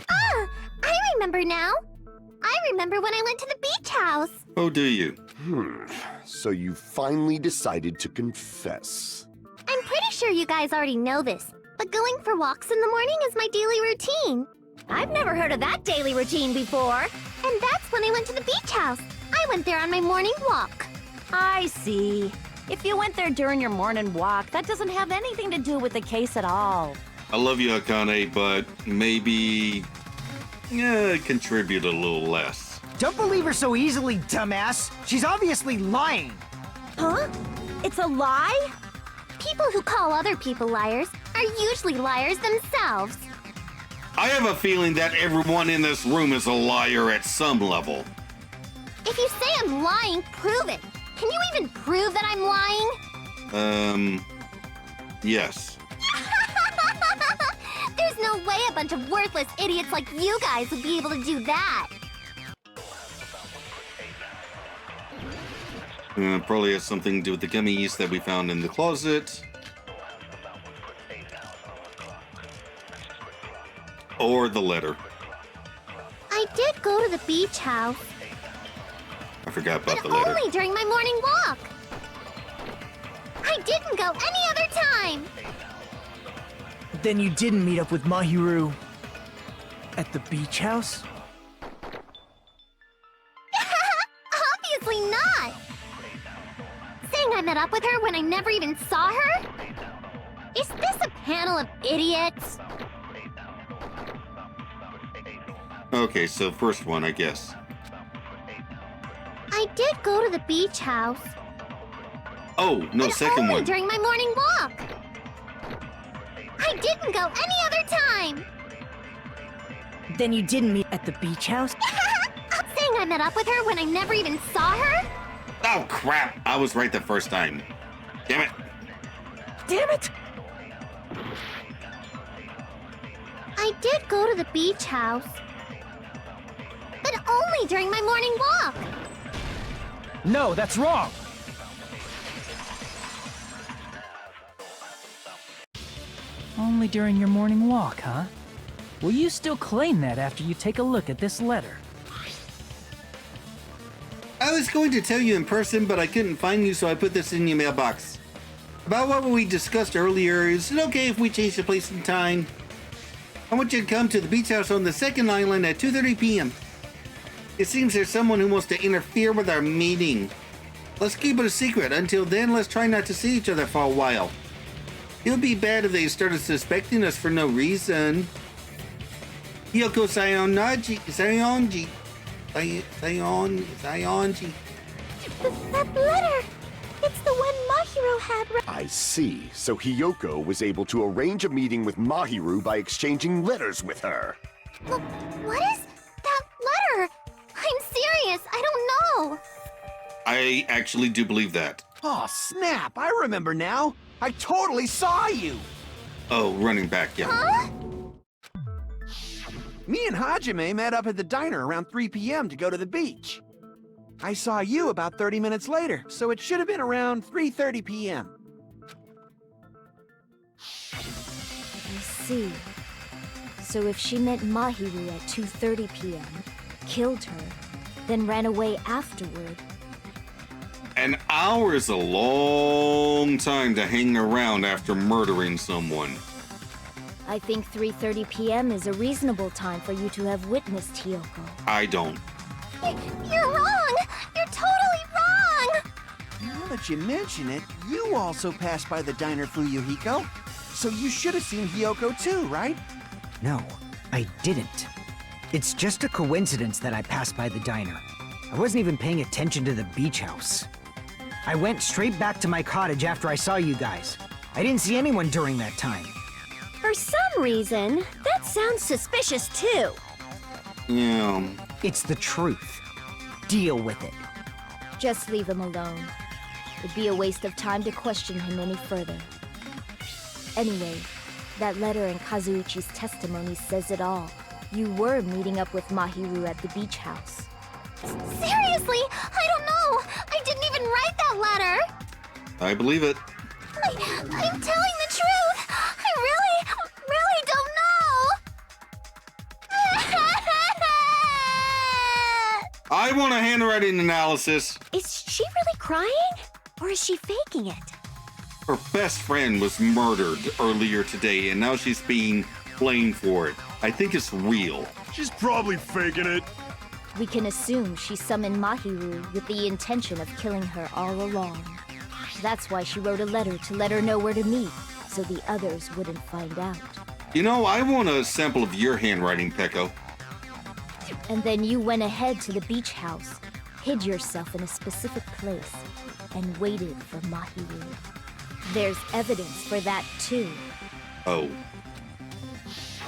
Ah! I remember now! I remember when I went to the beach house!
Oh, do you?
So you finally decided to confess.
I'm pretty sure you guys already know this, but going for walks in the morning is my daily routine.
I've never heard of that daily routine before.
And that's when I went to the beach house. I went there on my morning walk.
I see. If you went there during your morning walk, that doesn't have anything to do with the case at all.
I love you, Akane, but maybe contribute a little less.
Don't believe her so easily, dumbass. She's obviously lying.
Huh? It's a lie?
People who call other people liars are usually liars themselves.
I have a feeling that everyone in this room is a liar at some level.
If you say I'm lying, prove it. Can you even prove that I'm lying?
Yes.
There's no way a bunch of worthless idiots like you guys would be able to do that.
Probably has something to do with the gummies that we found in the closet. Or the letter.
I did go to the beach house.
I forgot about
But
the letter.
only during my morning walk. I didn't go any other time.
Then you didn't meet up with Mahiru at the beach house?
Obviously not. Saying I met up with her when I never even saw her? Is this a panel of idiots?
Okay, so first one, I guess.
I did go to the beach house.
Oh, no,
but
second
only
one.
during my morning walk. I didn't go any other time.
Then you didn't meet at the beach house?
Saying I met up with her when I never even saw her?
Oh, crap. I was right the first time. Damn it.
Damn it!
did go to the beach house. But only during my morning walk.
No, that's wrong! Only during your morning walk, huh? Will you still claim that after you take a look at this letter?
I was going to tell you in person, but I couldn't find you, so I put this in your mailbox. About what we discussed earlier, is it okay if we change the place and time? I want you to come to the beach house on the second island at 2:30 p.m. It seems there's someone who wants to interfere with our meeting. Let's keep it a secret. Until then, let's try not to see each other for a while. It would be bad if they started suspecting us for no reason. Hyoko Sayonji.
That letter! It's the one Mahiro had
I see. So Hyoko was able to arrange a meeting with Mahiru by exchanging letters with her.
What is that letter? I'm serious, I don't know.
I actually do believe that.
Oh, snap! I remember now. I totally saw you.
Oh, running back, yeah.
Huh?
Me and Hajime met up at the diner around 3 p.m. to go to the beach. I saw you about 30 minutes later, so it should have been around 3:30 p.m.
I see. So if she met Mahiru at 2:30 p.m., killed her, then ran away afterward.
An hour is a long time to hang around after murdering someone.
I think 3:30 p.m. is a reasonable time for you to have witnessed Hyoko.
I don't.
You're wrong! You're totally wrong!
Now that you mention it, you also passed by the diner, Fuyuhiko. So you should have seen Hyoko too, right?
No, I didn't. It's just a coincidence that I passed by the diner. I wasn't even paying attention to the beach house. I went straight back to my cottage after I saw you guys. I didn't see anyone during that time.
For some reason, that sounds suspicious too.
Yeah.
It's the truth. Deal with it.
Just leave him alone. It'd be a waste of time to question him any further. Anyway, that letter and Kazuichi's testimony says it all. You were meeting up with Mahiru at the beach house.
Seriously? I don't know! I didn't even write that letter!
I believe it.
I'm telling the truth! I really don't know!
I want a handwriting analysis.
Is she really crying? Or is she faking it?
Her best friend was murdered earlier today, and now she's being blamed for it. I think it's real.
She's probably faking it.
We can assume she summoned Mahiru with the intention of killing her all along. That's why she wrote a letter to let her know where to meet, so the others wouldn't find out.
You know, I want a sample of your handwriting, Peko.
And then you went ahead to the beach house, hid yourself in a specific place, and waited for Mahiru. There's evidence for that too.
Oh.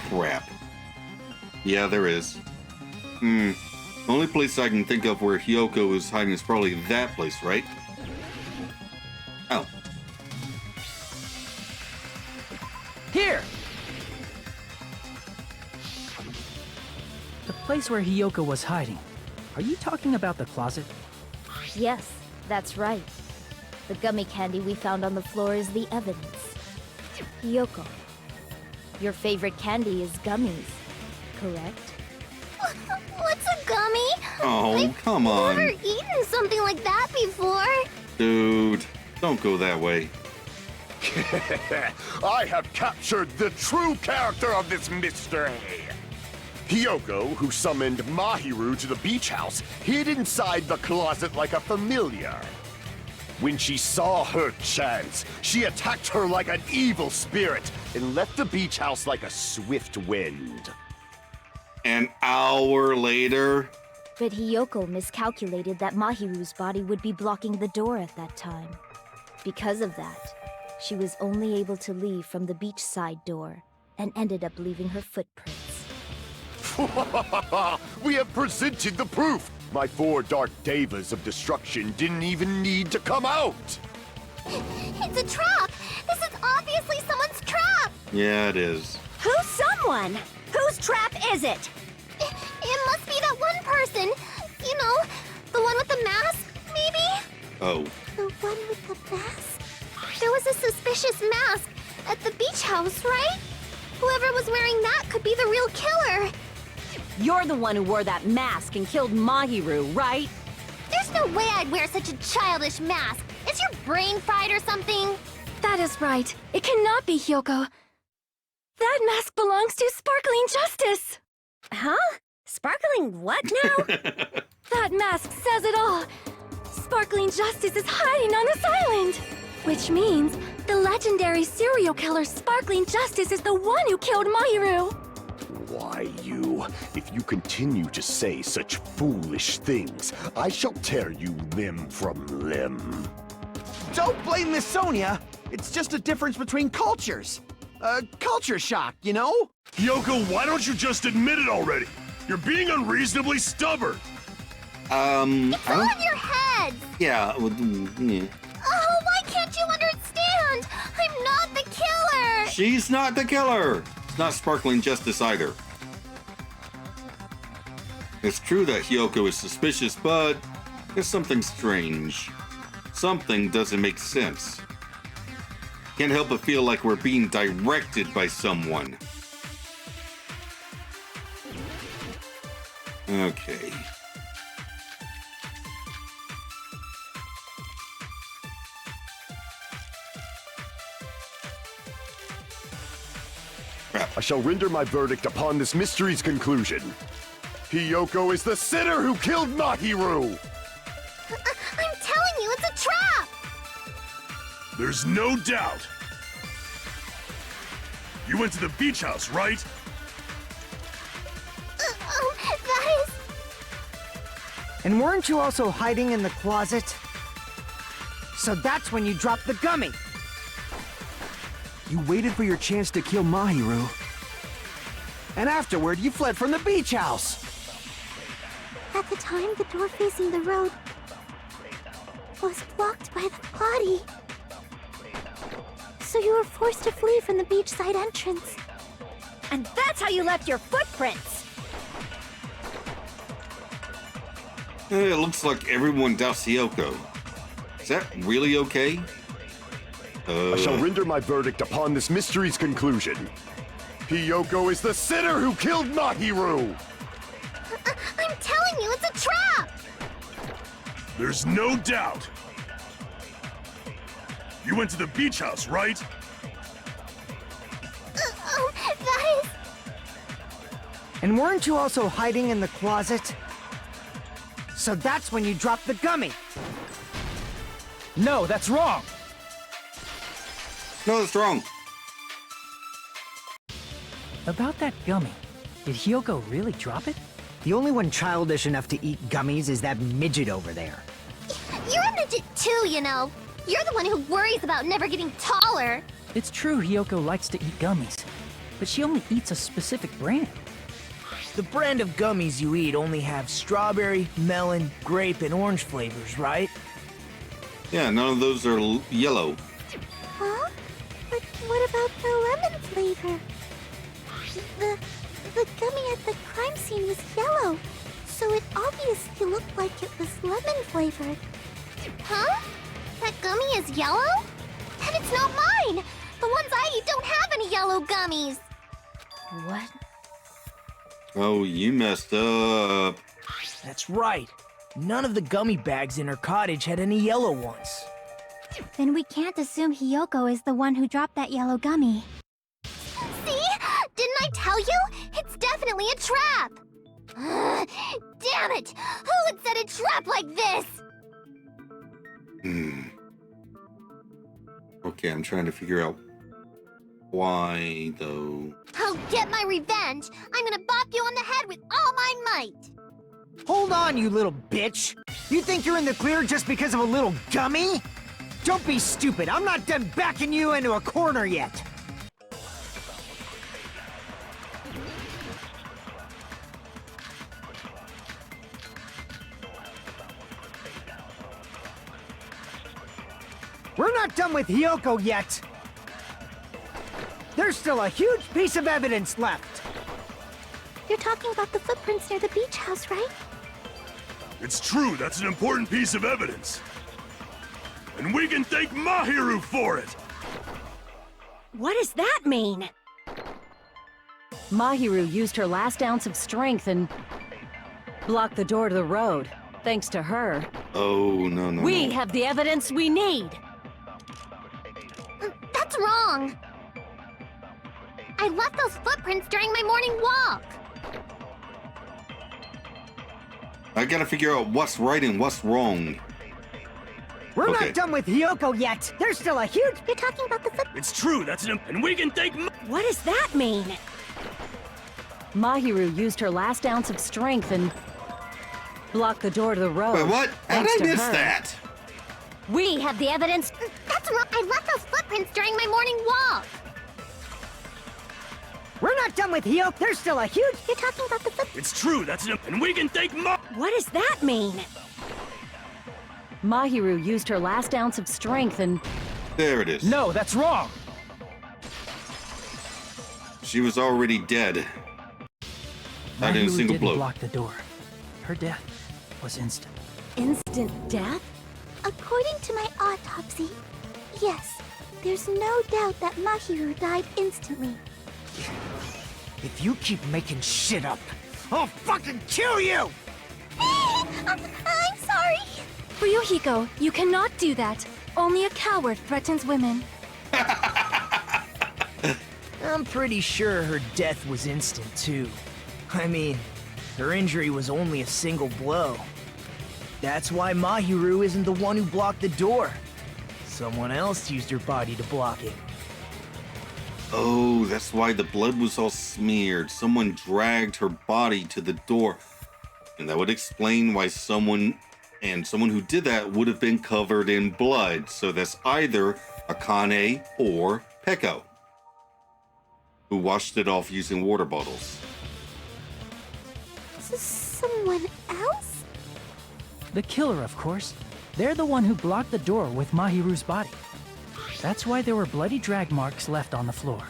Crap. Yeah, there is. The only place I can think of where Hyoko is hiding is probably that place, right? Oh.
Here! The place where Hyoko was hiding. Are you talking about the closet?
Yes, that's right. The gummy candy we found on the floor is the evidence. Hyoko, your favorite candy is gummies, correct?
What's a gummy?
Oh, come on.
I've never eaten something like that before.
Dude, don't go that way.
I have captured the true character of this mystery. Hyoko, who summoned Mahiru to the beach house, hid inside the closet like a familiar. When she saw her chance, she attacked her like an evil spirit and left the beach house like a swift wind.
An hour later?
But Hyoko miscalculated that Mahiru's body would be blocking the door at that time. Because of that, she was only able to leave from the beachside door and ended up leaving her footprints.
We have presented the proof! My 4 dark devas of destruction didn't even need to come out!
It's a trap! This is obviously someone's trap!
Yeah, it is.
Who's someone? Who
Whose trap is it?
It must be that one person. You know, the one with the mask, maybe?
Oh.
The one with the mask? There was a suspicious mask at the beach house, right? Whoever was wearing that could be the real killer.
You're the one who wore that mask and killed Mahiru, right?
There's no way I'd wear such a childish mask. Is your brain fried or something?
That is right. It cannot be Hyoko. That mask belongs to Sparkling Justice!
Huh? Sparkling what now?
That mask says it all. Sparkling Justice is hiding on this island! Which means the legendary serial killer Sparkling Justice is the one who killed Mahiru!
Why, you? If you continue to say such foolish things, I shall tear you limb from limb.
Don't blame Miss Sonia. It's just a difference between cultures. Culture shock, you know?
Yoko, why don't you just admit it already? You're being unreasonably stubborn.
It's all in your heads!
Yeah, well, yeah.
Oh, why can't you understand? I'm not the killer!
She's not the killer. It's not Sparkling Justice either. It's true that Hyoko is suspicious, but there's something strange. Something doesn't make sense. Can't help but feel like we're being directed by someone. Okay.
I shall render my verdict upon this mystery's conclusion. Hyoko is the sinner who killed Mahiru!
I'm telling you, it's a trap!
There's no doubt. You went to the beach house, right?
That is...
And weren't you also hiding in the closet? So that's when you dropped the gummy.
You waited for your chance to kill Mahiru. And afterward, you fled from the beach house.
At the time, the door facing the road was blocked by the body. So you were forced to flee from the beachside entrance.
And that's how you left your footprints!
It looks like everyone doubts Hyoko. Is that really okay?
I shall render my verdict upon this mystery's conclusion. Hyoko is the sinner who killed Mahiru!
I'm telling you, it's a trap!
There's no doubt. You went to the beach house, right?
That is...
And weren't you also hiding in the closet? So that's when you dropped the gummy.
No, that's wrong!
No, that's wrong.
About that gummy, did Hyoko really drop it?
The only one childish enough to eat gummies is that midget over there.
You're a midget too, you know. You're the one who worries about never getting taller.
It's true Hyoko likes to eat gummies, but she only eats a specific brand.
The brand of gummies you eat only have strawberry, melon, grape, and orange flavors, right?
Yeah, none of those are yellow.
Huh? But what about the lemon flavor? The gummy at the crime scene was yellow, so it obviously looked like it was lemon flavored. Huh? That gummy is yellow? Then it's not mine! The ones I eat don't have any yellow gummies!
What?
Oh, you messed up.
That's right. None of the gummy bags in her cottage had any yellow ones.
Then we can't assume Hyoko is the one who dropped that yellow gummy. See? Didn't I tell you? It's definitely a trap! Damn it! Who would set a trap like this?
Okay, I'm trying to figure out why, though.
I'll get my revenge! I'm gonna bop you on the head with all my might!
Hold on, you little bitch! You think you're in the clear just because of a little gummy? Don't be stupid, I'm not done backing you into a corner yet! We're not done with Hyoko yet! There's still a huge piece of evidence left!
You're talking about the footprints near the beach house, right?
It's true, that's an important piece of evidence. And we can thank Mahiru for it!
What does that mean? Mahiru used her last ounce of strength and blocked the door to the road. Thanks to her,
Oh, no.
we have the evidence we need.
That's wrong! I left those footprints during my morning walk!
I gotta figure out what's right and what's wrong.
We're
Okay.
not done with Hiyoko yet. There's still a huge...
You're talking about the
It's true, and we can thank
What does that mean? Mahiru used her last ounce of strength and blocked the door to the road.
Wait, what? How
Thanks
did I
to
miss
her,
that?
we have the evidence.
That's wrong! I left those footprints during my morning walk!
We're not done with Hiyoko. There's still a huge...
You're talking about the footprints.
It's true, and we can thank
What does that mean? Mahiru used her last ounce of strength and
There it is.
No, that's wrong.
She was already dead. Not in a
Mahiru
single
didn't
blow.
block the door. Her death was instant.
instant death?
According to my autopsy, yes, there's no doubt that Mahiru died instantly.
If you keep making shit up, I'll fucking kill you!
I'm sorry!
Ryuhiko, you cannot do that. Only a coward threatens women.
I'm pretty sure her death was instant, too. I mean, her injury was only a single blow. That's why Mahiru isn't the one who blocked the door. Someone else used her body to block it.
Oh, that's why the blood was all smeared. Someone dragged her body to the door. And that would explain why someone who did that would have been covered in blood. So that's either Akane or Peko, who washed it off using water bottles.
Someone else?
The killer, of course. They're the one who blocked the door with Mahiru's body. That's why there were bloody drag marks left on the floor.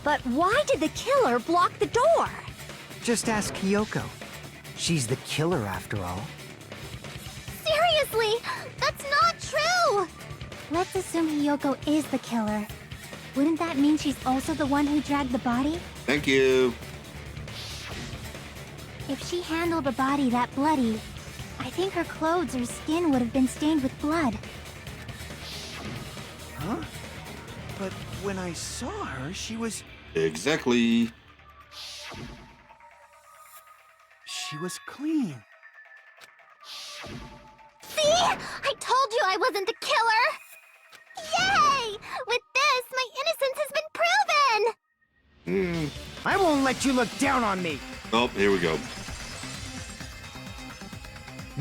But why did the killer block the door?
Just ask Hiyoko. She's the killer after all.
Seriously, that's not true! Let's assume Hiyoko is the killer. Wouldn't that mean she's also the one who dragged the body?
Thank you.
If she handled a body that bloody, I think her clothes or skin would have been stained with blood.
Huh? But when I saw her, she was
Exactly.
clean.
See? I told you I wasn't the killer! Yay! With this, my innocence has been proven!
I won't let you look down on me.
Oh, here we go.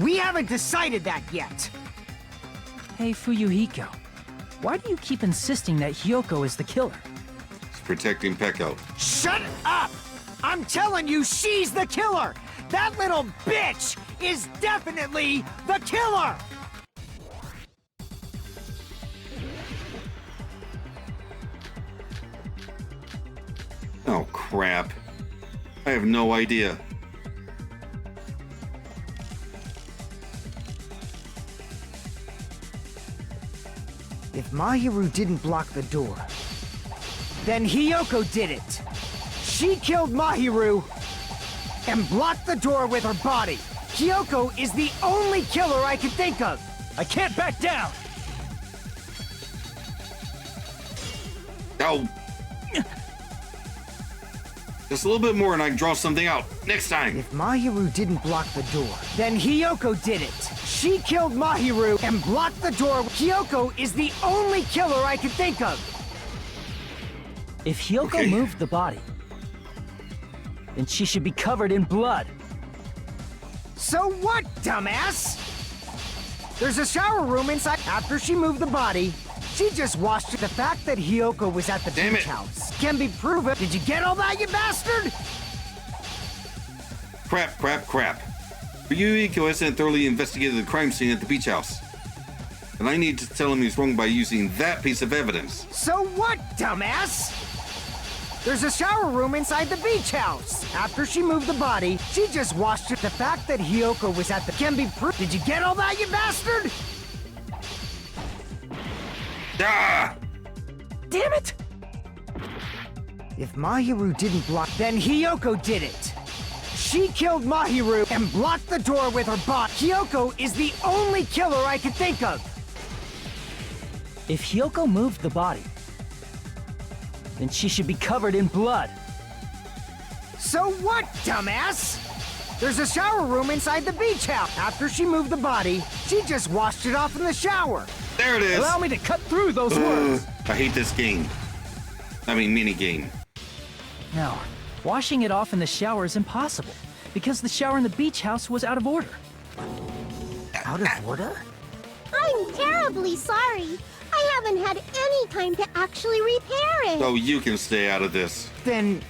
We haven't decided that yet.
Hey, Fuyuhiko. Why do you keep insisting that Hiyoko is the killer?
It's protecting Peko.
Shut up! I'm telling you, she's the killer! That little bitch is definitely the killer!
Oh, crap. I have no idea.
If Mahiru didn't block the door, then Hiyoko did it. She killed Mahiru and blocked the door with her body. Hiyoko is the only killer I can think of.
I can't back down!
Oh. Just a little bit more and I can draw something out. Next time.
If Mahiru didn't block the door, then Hiyoko did it. She killed Mahiru and blocked the door. Hiyoko is the only killer I can think of.
If Hiyoko
Okay.
moved the body, then she should be covered in blood.
So what, dumbass? There's a shower room inside. After she moved the body, she just washed it. The fact that Hiyoko was at the
Damn
beach
it.
house can be proven. Did you get all that, you bastard?
Crap. Ryuhiko hasn't thoroughly investigated the crime scene at the beach house. And I need to tell him he's wrong by using that piece of evidence.
So what, dumbass? There's a shower room inside the beach house. After she moved the body, she just washed it. The fact that Hiyoko was at the can be proof. Did you get all that, you bastard?
Ah!
Damn it! If Mahiru didn't block, then Hiyoko did it. She killed Mahiru and blocked the door with her bot. Hiyoko is the only killer I can think of.
If Hiyoko moved the body, then she should be covered in blood.
So what, dumbass? There's a shower room inside the beach house. After she moved the body, she just washed it off in the shower.
There it is.
Allow me to cut through those words.
I hate this game. I mean, mini game.
No, washing it off in the shower is impossible, because the shower in the beach house was out of order.
Out of order?
I'm terribly sorry. I haven't had any time to actually repair it.
So you can stay out of this.
Then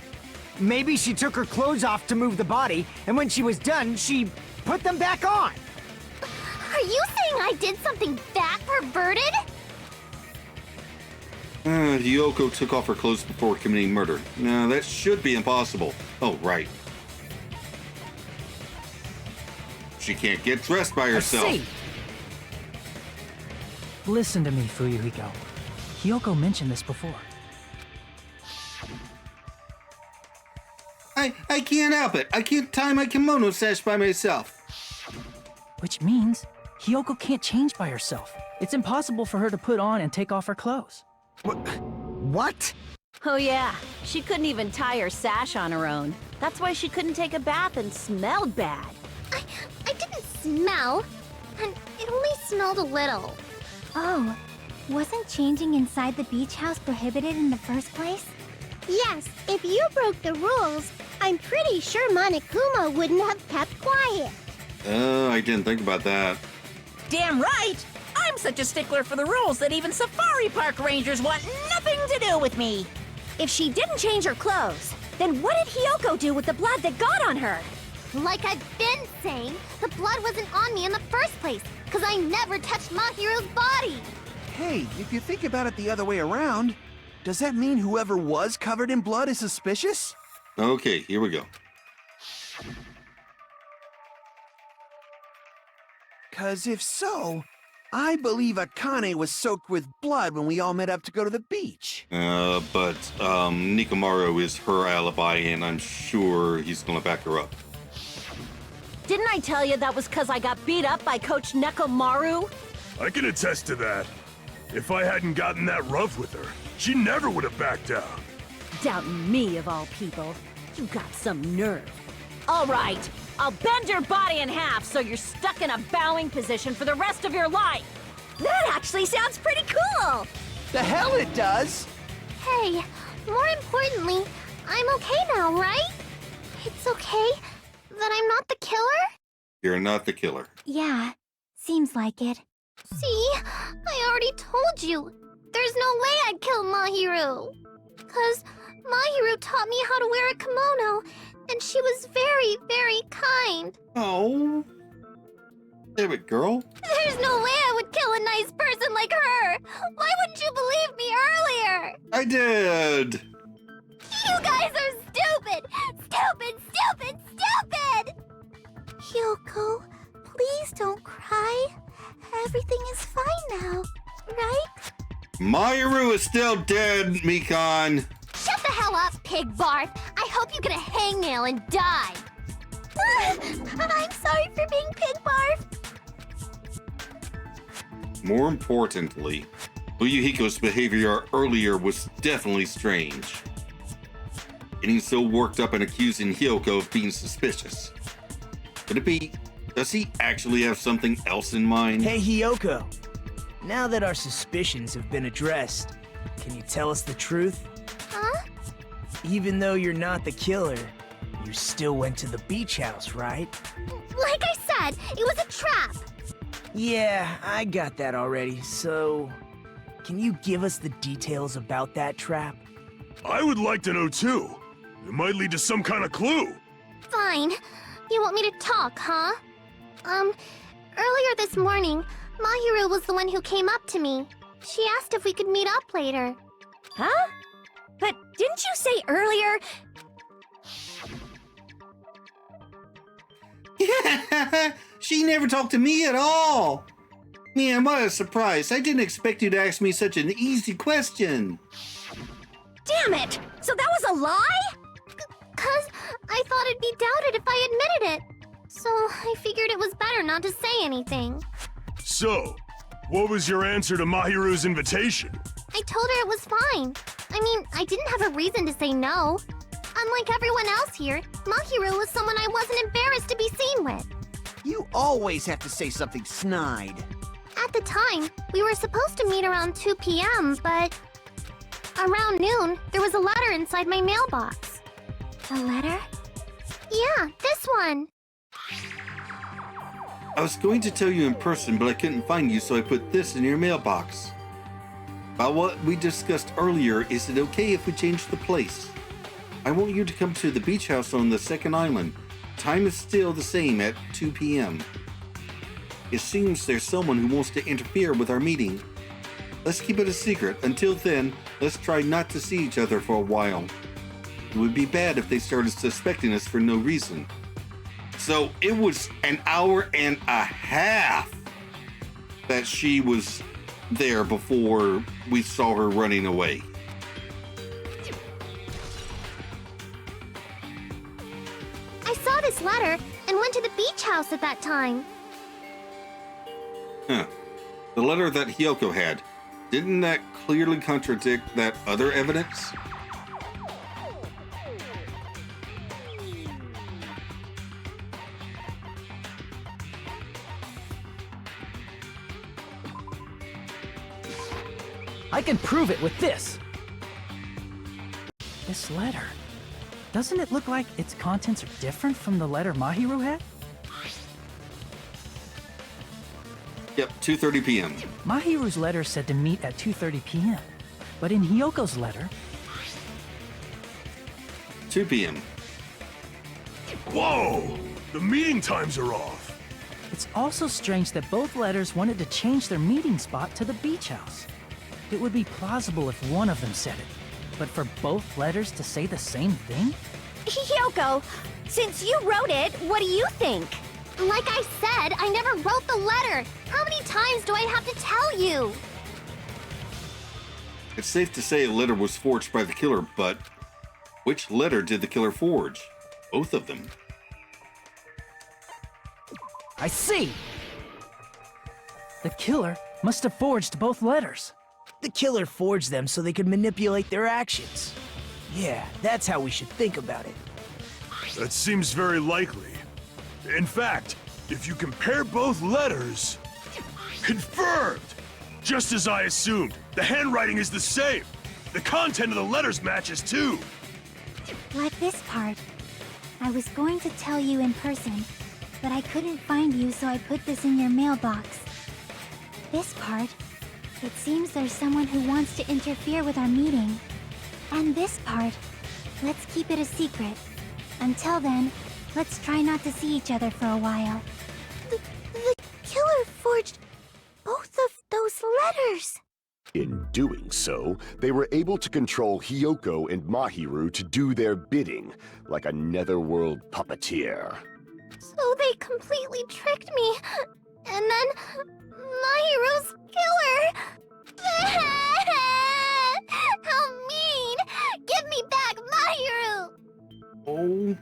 maybe she took her clothes off to move the body, and when she was done, she put them back on.
Are you saying I did something that perverted?
Hiyoko took off her clothes before committing murder. No, that should be impossible. Oh, right. She can't get dressed by herself.
I see.
Listen to me, Fuyuhiko. Hiyoko mentioned this before.
I can't help it. I can't tie my kimono sash by myself.
Which means Hiyoko can't change by herself. It's impossible for her to put on and take off her clothes.
What?
Oh yeah, she couldn't even tie her sash on her own. That's why she couldn't take a bath and smelled bad.
I didn't smell, and it only smelled a little. Oh, wasn't changing inside the beach house prohibited in the first place? Yes, if you broke the rules, I'm pretty sure Monokuma wouldn't have kept quiet.
I didn't think about that.
Damn right! I'm such a stickler for the rules that even safari park rangers want nothing to do with me.
If she didn't change her clothes, then what did Hiyoko do with the blood that got on her?
Like I've been saying, the blood wasn't on me in the first place, because I never touched Mahiru's body.
Hey, if you think about it the other way around, does that mean whoever was covered in blood is suspicious?
Okay, here we go.
Cause if so, I believe Akane was soaked with blood when we all met up to go to the beach.
But Nikomaru is her alibi, and I'm sure he's gonna back her up.
Didn't I tell you that was because I got beat up by Coach Nekomaru?
I can attest to that. If I hadn't gotten that rough with her, she never would have backed down.
Doubting me, of all people. You got some nerve. All right, I'll bend your body in half so you're stuck in a bowing position for the rest of your life.
That actually sounds pretty cool!
The hell it does!
Hey, more importantly, I'm okay now, right? It's okay that I'm not the killer?
You're not the killer.
Yeah, seems like it. See? I already told you. There's no way I'd kill Mahiru. 'Cause Mahiru taught me how to wear a kimono, and she was very, very kind.
Oh. Damn it, girl.
There's no way I would kill a nice person like her. Why wouldn't you believe me earlier?
I did.
You guys are stupid! Stupid, stupid, stupid! Hyoko, please don't cry. Everything is fine now, right?
Mahiru is still dead, Mikan.
Shut the hell up, pig barf! I hope you get a hangnail and die! I'm sorry for being pig barf!
More importantly, Fuyuhiko's behavior earlier was definitely strange. Getting so worked up and accusing Hiyoko of being suspicious. Could it be, does he actually have something else in mind?
Hey, Hiyoko. Now that our suspicions have been addressed, can you tell us the truth?
Huh?
Even though you're not the killer, you still went to the beach house, right?
Like I said, it was a trap!
Yeah, I got that already, so... Can you give us the details about that trap?
I would like to know too. It might lead to some kind of clue.
Fine. You want me to talk, huh? Earlier this morning, Mahiru was the one who came up to me. She asked if we could meet up later.
Huh?
But didn't you say earlier?
She never talked to me at all. Man, what a surprise. I didn't expect you to ask me such an easy question.
Damn it! So that was a lie?
'Cause I thought it'd be doubted if I admitted it. So I figured it was better not to say anything.
So, what was your answer to Mahiru's invitation?
I told her it was fine. I mean, I didn't have a reason to say no. Unlike everyone else here, Mahiru was someone I wasn't embarrassed to be seen with.
You always have to say something snide.
At the time, we were supposed to meet around 2 p.m., but around noon, there was a letter inside my mailbox.
A letter?
Yeah, this one.
I was going to tell you in person, but I couldn't find you, so I put this in your mailbox. About what we discussed earlier, is it okay if we change the place? I want you to come to the beach house on the second island. Time is still the same at 2 p.m. It seems there's someone who wants to interfere with our meeting. Let's keep it a secret. Until then, let's try not to see each other for a while. It would be bad if they started suspecting us for no reason. So it was an hour and a half that she was there before we saw her running away.
I saw this letter and went to the beach house at that time.
Huh. The letter that Hyoko had, didn't that clearly contradict that other evidence?
I can prove it with this. This letter. Doesn't it look like its contents are different from the letter Mahiru had?
Yep, 2:30 p.m.
Mahiru's letter said to meet at 2:30 p.m. But in Hyoko's letter...
2 p.m.
Whoa! The meeting times are off.
It's also strange that both letters wanted to change their meeting spot to the beach house. It would be plausible if one of them said it, but for both letters to say the same thing?
Hyoko, since you wrote it, what do you think?
Like I said, I never wrote the letter. How many times do I have to tell you?
It's safe to say a letter was forged by the killer, but which letter did the killer forge? Both of them.
I see! The killer must have forged both letters.
The killer forged them so they could manipulate their actions. Yeah, that's how we should think about it.
That seems very likely. In fact, if you compare both letters... Confirmed! Just as I assumed, the handwriting is the same. The content of the letters matches too.
Like this part. I was going to tell you in person, but I couldn't find you, so I put this in your mailbox. This part. It seems there's someone who wants to interfere with our meeting. And this part. Let's keep it a secret. Until then, let's try not to see each other for a while. The killer forged both of those letters.
In doing so, they were able to control Hyoko and Mahiru to do their bidding, like a netherworld puppeteer.
So they completely tricked me. And then Mahiru's killer. How mean! Give me back Mahiru!
Oh.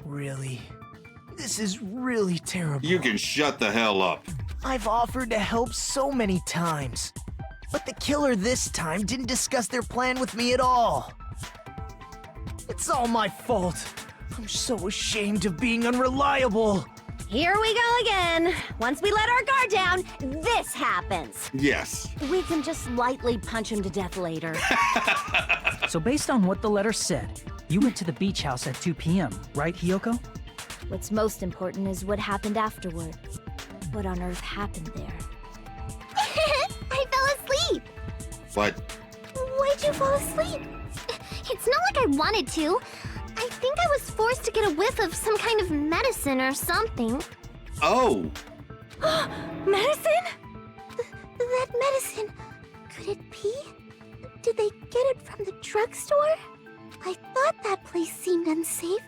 Really? This is really terrible.
You can shut the hell up.
I've offered to help so many times. But the killer this time didn't discuss their plan with me at all. It's all my fault. I'm so ashamed of being unreliable.
Here we go again. Once we let our guard down, this happens.
Yes.
We can just lightly punch him to death later.
So based on what the letter said, you went to the beach house at 2 p.m., right, Hyoko?
What's most important is what happened afterward. What on earth happened there?
I fell asleep.
What?
Why'd you fall asleep? It's not like I wanted to. I think I was forced to get a whiff of some kind of medicine or something.
Oh.
Medicine?
That medicine Could it be? Did they get it from the drugstore? I thought that place seemed unsafe.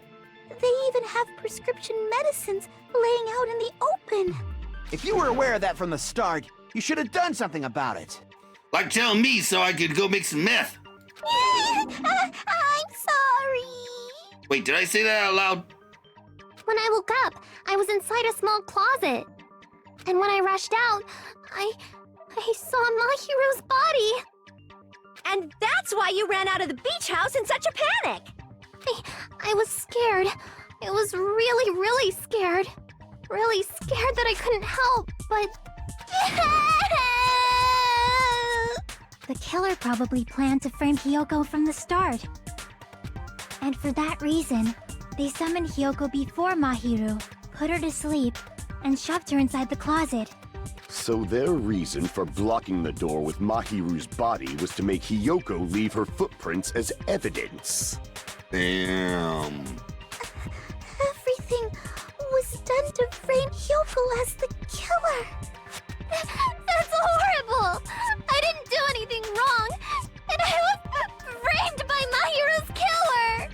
They even have prescription medicines laying out in the open.
If you were aware of that from the start, you should have done something about it.
Like telling me so I could go make some meth.
I'm sorry.
Wait, did I say that out loud?
When I woke up, I was inside a small closet. And when I rushed out, I saw Mahiru's body.
And that's why you ran out of the beach house in such a panic!
I was scared. I was really, really scared. Really scared that I couldn't help, but... The killer probably planned to frame Hiyoko from the start. And for that reason, they summoned Hiyoko before Mahiru, put her to sleep, and shoved her inside the closet.
So their reason for blocking the door with Mahiru's body was to make Hiyoko leave her footprints as evidence.
Damn.
Everything was done to frame Hiyoko as the killer. That's horrible! I didn't do anything wrong, and I was framed by Mahiru's killer!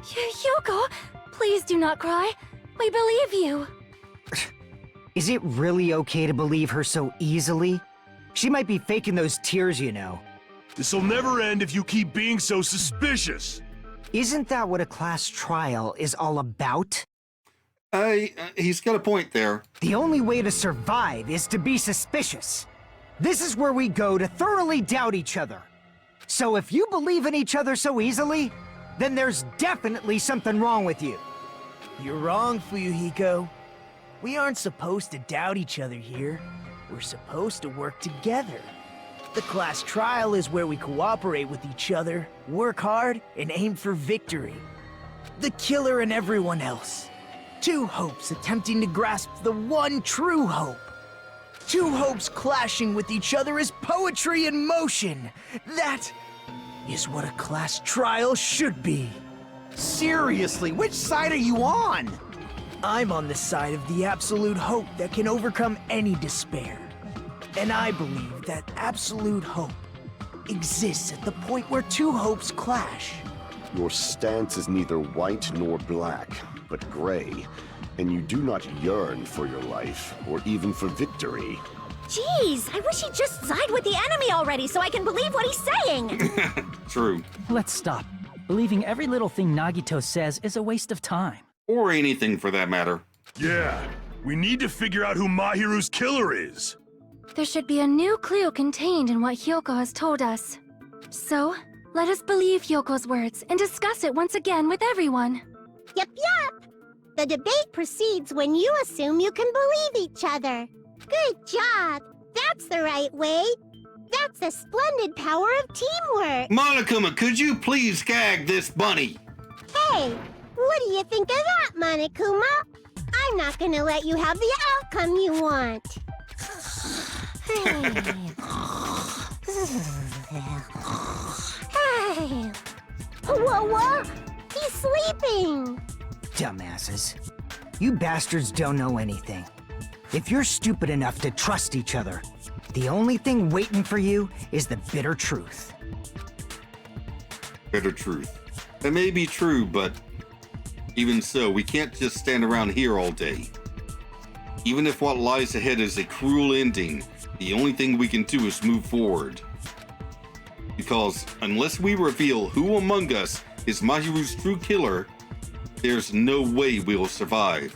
Hiyoko, please do not cry. We believe you.
Is it really okay to believe her so easily? She might be faking those tears, you know.
This'll never end if you keep being so suspicious.
Isn't that what a class trial is all about?
He's got a point there.
The only way to survive is to be suspicious. This is where we go to thoroughly doubt each other. So if you believe in each other so easily, then there's definitely something wrong with you.
You're wrong, Fuyuhiko. We aren't supposed to doubt each other here. We're supposed to work together. The class trial is where we cooperate with each other, work hard, and aim for victory. The killer and everyone else. Two hopes attempting to grasp the one true hope. Two hopes clashing with each other is poetry in motion. That is what a class trial should be.
Seriously, which side are you on?
I'm on the side of the absolute hope that can overcome any despair. And I believe that absolute hope exists at the point where two hopes clash.
Your stance is neither white nor black, but gray, and you do not yearn for your life, or even for victory.
Jeez, I wish he'd just side with the enemy already so I can believe what he's saying!
True.
Let's stop. Believing every little thing Nagito says is a waste of time.
Or anything for that matter.
Yeah, we need to figure out who Mahiru's killer is.
There should be a new clue contained in what Hiyoko has told us. So, let us believe Hyoko's words and discuss it once again with everyone.
Yup. The debate proceeds when you assume you can believe each other. Good job. That's the right way. That's the splendid power of teamwork.
Monokuma, could you please gag this bunny?
Hey, what do you think of that, Monokuma? I'm not gonna let you have the outcome you want. Hey. What? He's sleeping.
Dumbasses. You bastards don't know anything. If you're stupid enough to trust each other, the only thing waiting for you is the bitter truth.
Bitter truth. That may be true, but even so, we can't just stand around here all day. Even if what lies ahead is a cruel ending, the only thing we can do is move forward. Because unless we reveal who among us is Mahiru's true killer, there's no way we'll survive.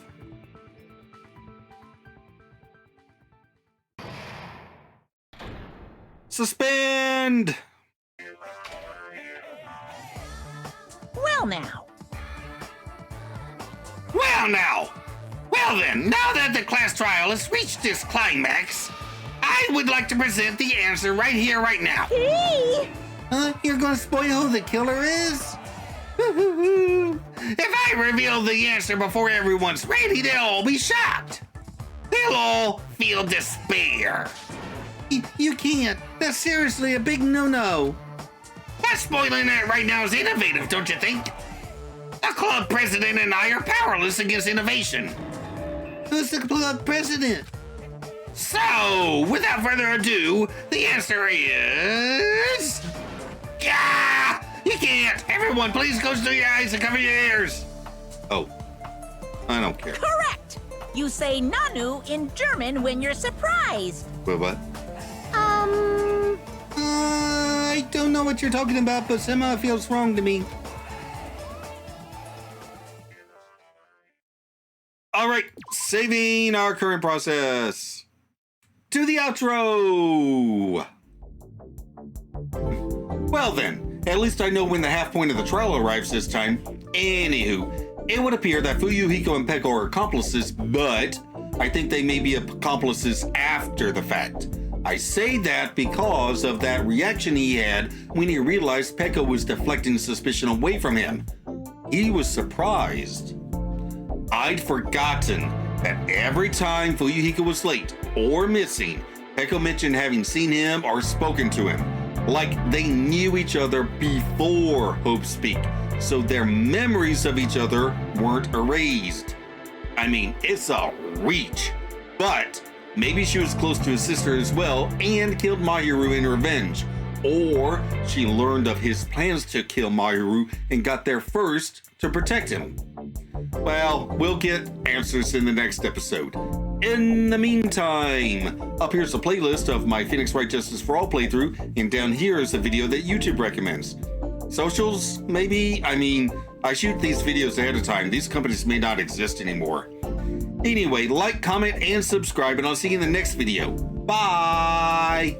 Suspend!
Well now.
Well then, now that the class trial has reached its climax, I would like to present the answer right here, right now.
Hey!
You're gonna spoil who the killer is? If I reveal the answer before everyone's ready, they'll all be shocked. They'll all feel despair. You can't. That's seriously a big no-no. Not spoiling it right now is innovative, don't you think? The club president and I are powerless against innovation. Who's the club president? So, without further ado, the answer is... Yeah! You can't! Everyone, please close your eyes and cover your ears! Oh, I don't care.
Correct! You say Nanu in German when you're surprised.
Wait, what? I don't know what you're talking about, but somehow it feels wrong to me. All right, saving our current process. To the outro! Well then, at least I know when the half point of the trial arrives this time. Anywho, it would appear that Fuyuhiko and Peko are accomplices, but I think they may be accomplices after the fact. I say that because of that reaction he had when he realized Peko was deflecting suspicion away from him. He was surprised. I'd forgotten that every time Fuyuhiko was late or missing, Peko mentioned having seen him or spoken to him. Like they knew each other before Hope Speak, so their memories of each other weren't erased. I mean, it's a reach, but maybe she was close to his sister as well and killed Mahiru in revenge. Or she learned of his plans to kill Mahiru and got there first to protect him. Well, we'll get answers in the next episode. In the meantime, up here's a playlist of my Phoenix Wright Justice for All playthrough, and down here is a video that YouTube recommends. Socials, maybe? I mean, I shoot these videos ahead of time. These companies may not exist anymore. Anyway, like, comment, and subscribe, and I'll see you in the next video. Bye!